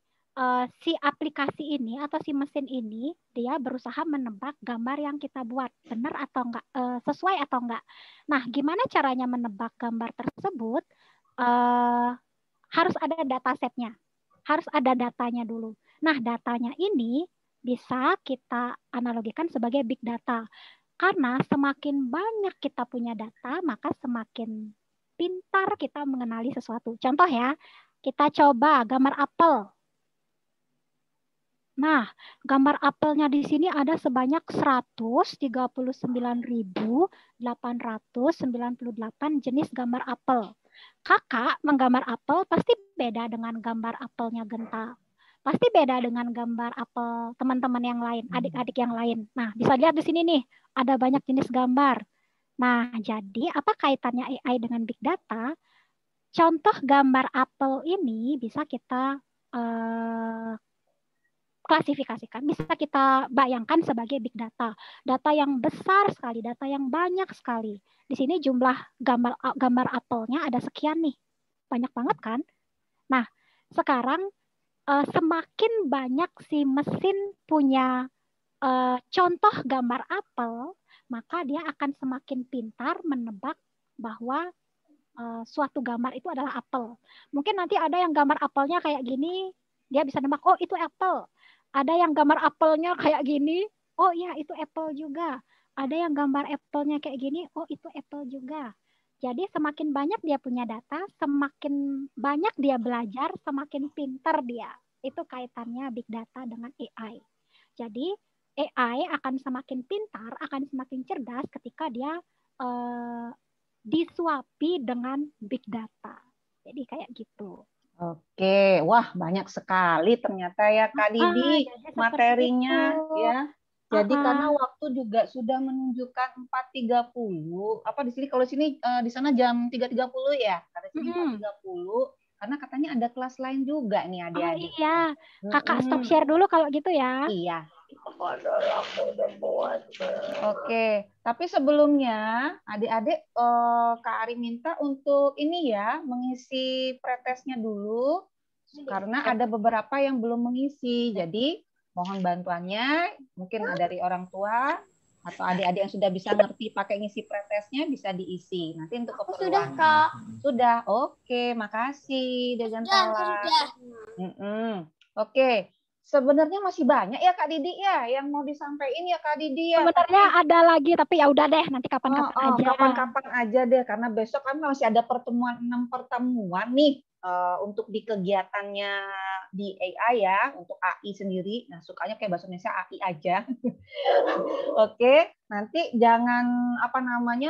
si aplikasi ini atau si mesin ini, dia berusaha menebak gambar yang kita buat. Benar atau enggak? Sesuai atau enggak? Nah, gimana caranya menebak gambar tersebut? Harus ada datasetnya. Harus ada datanya dulu. Nah, datanya ini bisa kita analogikan sebagai big data. Karena semakin banyak kita punya data, maka semakin pintar kita mengenali sesuatu. Contoh ya, kita coba gambar apel. Nah, gambar apelnya di sini ada sebanyak 139.898 jenis gambar apel. Kakak menggambar apel pasti beda dengan gambar apelnya Genta. Pasti beda dengan gambar apel teman-teman yang lain, adik-adik yang lain. Nah, bisa lihat di sini nih, ada banyak jenis gambar. Nah, jadi apa kaitannya AI dengan big data? Contoh gambar apel ini bisa kita klasifikasikan, bisa kita bayangkan sebagai big data. Data yang besar sekali, data yang banyak sekali. Di sini jumlah gambar apelnya ada sekian nih. Banyak banget kan? Nah, sekarang semakin banyak si mesin punya contoh gambar apel, maka dia akan semakin pintar menebak bahwa suatu gambar itu adalah apel. Mungkin nanti ada yang gambar apelnya kayak gini, dia bisa nebak, oh itu apel. Ada yang gambar apelnya kayak gini, oh ya itu apple juga. Ada yang gambar apelnya kayak gini, oh itu apple juga. Jadi semakin banyak dia punya data, semakin banyak dia belajar, semakin pintar dia. Itu kaitannya big data dengan AI. Jadi AI akan semakin pintar, akan semakin cerdas ketika dia disuapi dengan big data. Jadi kayak gitu. Oke, wah banyak sekali ternyata ya Kak Didi materinya ya. Jadi karena waktu juga sudah menunjukkan 4.30. Apa di sini, kalau sini di sana jam 3.30 ya? Karena sini 4.30 karena katanya ada kelas lain juga nih adik-adik. Oh iya, kakak stop share dulu kalau gitu ya. Iya. Oke, tapi sebelumnya adik-adik Kak Ari minta untuk ini ya, mengisi pretesnya dulu karena ada beberapa yang belum mengisi. Jadi mohon bantuannya, mungkin dari orang tua atau adik-adik yang sudah bisa ngerti pakai ngisi pretesnya bisa diisi. Nanti untuk keperluan. Sudah, Kak. Sudah. Oke, makasih Degantala. Oke. Sebenarnya masih banyak ya Kak Didi ya yang mau disampaikan ya Kak Didi ya. Sebenarnya ada lagi tapi ya udah deh nanti kapan-kapan aja. Kapan-kapan aja deh karena besok kan masih ada 6 pertemuan nih untuk di kegiatannya di AI ya, untuk AI sendiri. Nah, sukanya kayak bahasa Indonesia AI aja. Oke, nanti jangan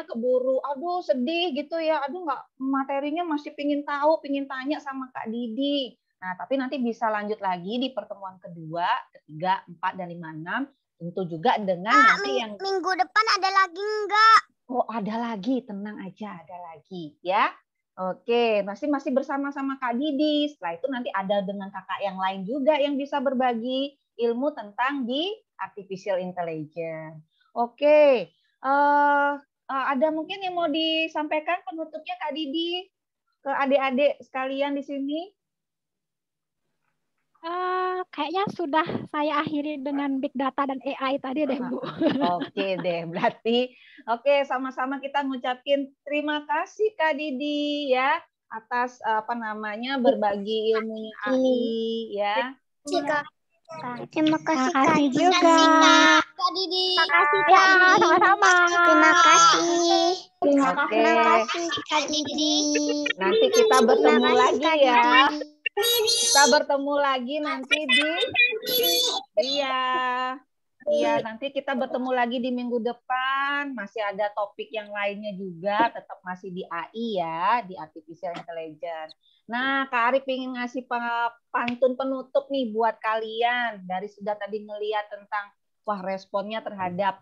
keburu aduh sedih gitu ya. Aduh nggak, materinya masih pingin tahu, pingin tanya sama Kak Didi. Nah, tapi nanti bisa lanjut lagi di pertemuan kedua, ketiga, 4, dan 5, 6. Tentu juga dengan nanti yang minggu depan ada lagi enggak? Oh, ada lagi. Tenang aja, ada lagi ya. Oke, masih bersama-sama Kak Didi. Setelah itu nanti ada dengan kakak yang lain juga yang bisa berbagi ilmu tentang di artificial intelligence. Oke, ada mungkin yang mau disampaikan penutupnya Kak Didi ke adik-adik sekalian di sini? Kayaknya sudah saya akhiri dengan big data dan AI tadi deh, Bu. Oke deh, berarti sama-sama kita ngucapin terima kasih Kak Didi ya atas berbagi ilmunya AI ya. Terima kasih Kak juga. Kak Didi. Terima kasih Kak. Sama-sama. Terima kasih. Terima kasih Kak Didi. Nanti kita bertemu lagi ya. Kita bertemu lagi nanti nanti kita bertemu lagi di minggu depan. Masih ada topik yang lainnya juga, tetap masih di AI ya, di artificial intelligence. Nah, Kak Ari ingin ngasih pantun penutup nih buat kalian dari sudah tadi ngelihat tentang responnya terhadap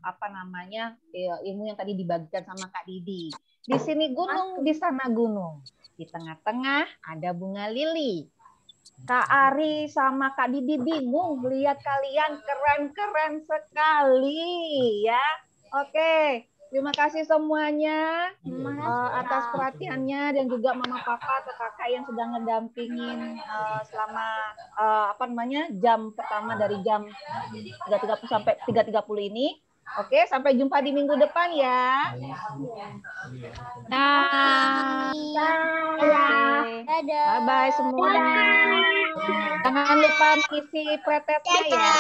ilmu yang tadi dibagikan sama Kak Didi. Di sini gunung, di sana gunung. Di tengah-tengah ada bunga lili. Kak Ari sama Kak Didi bingung lihat kalian keren-keren sekali ya. Oke, terima kasih semuanya atas perhatiannya dan juga mama papa atau kakak yang sudah ngedampingin selama jam pertama dari jam 3.30 sampai 3.30 ini. Oke, sampai jumpa di minggu depan ya. Bye-bye semua. Jangan lupa mengisi pretesnya ya.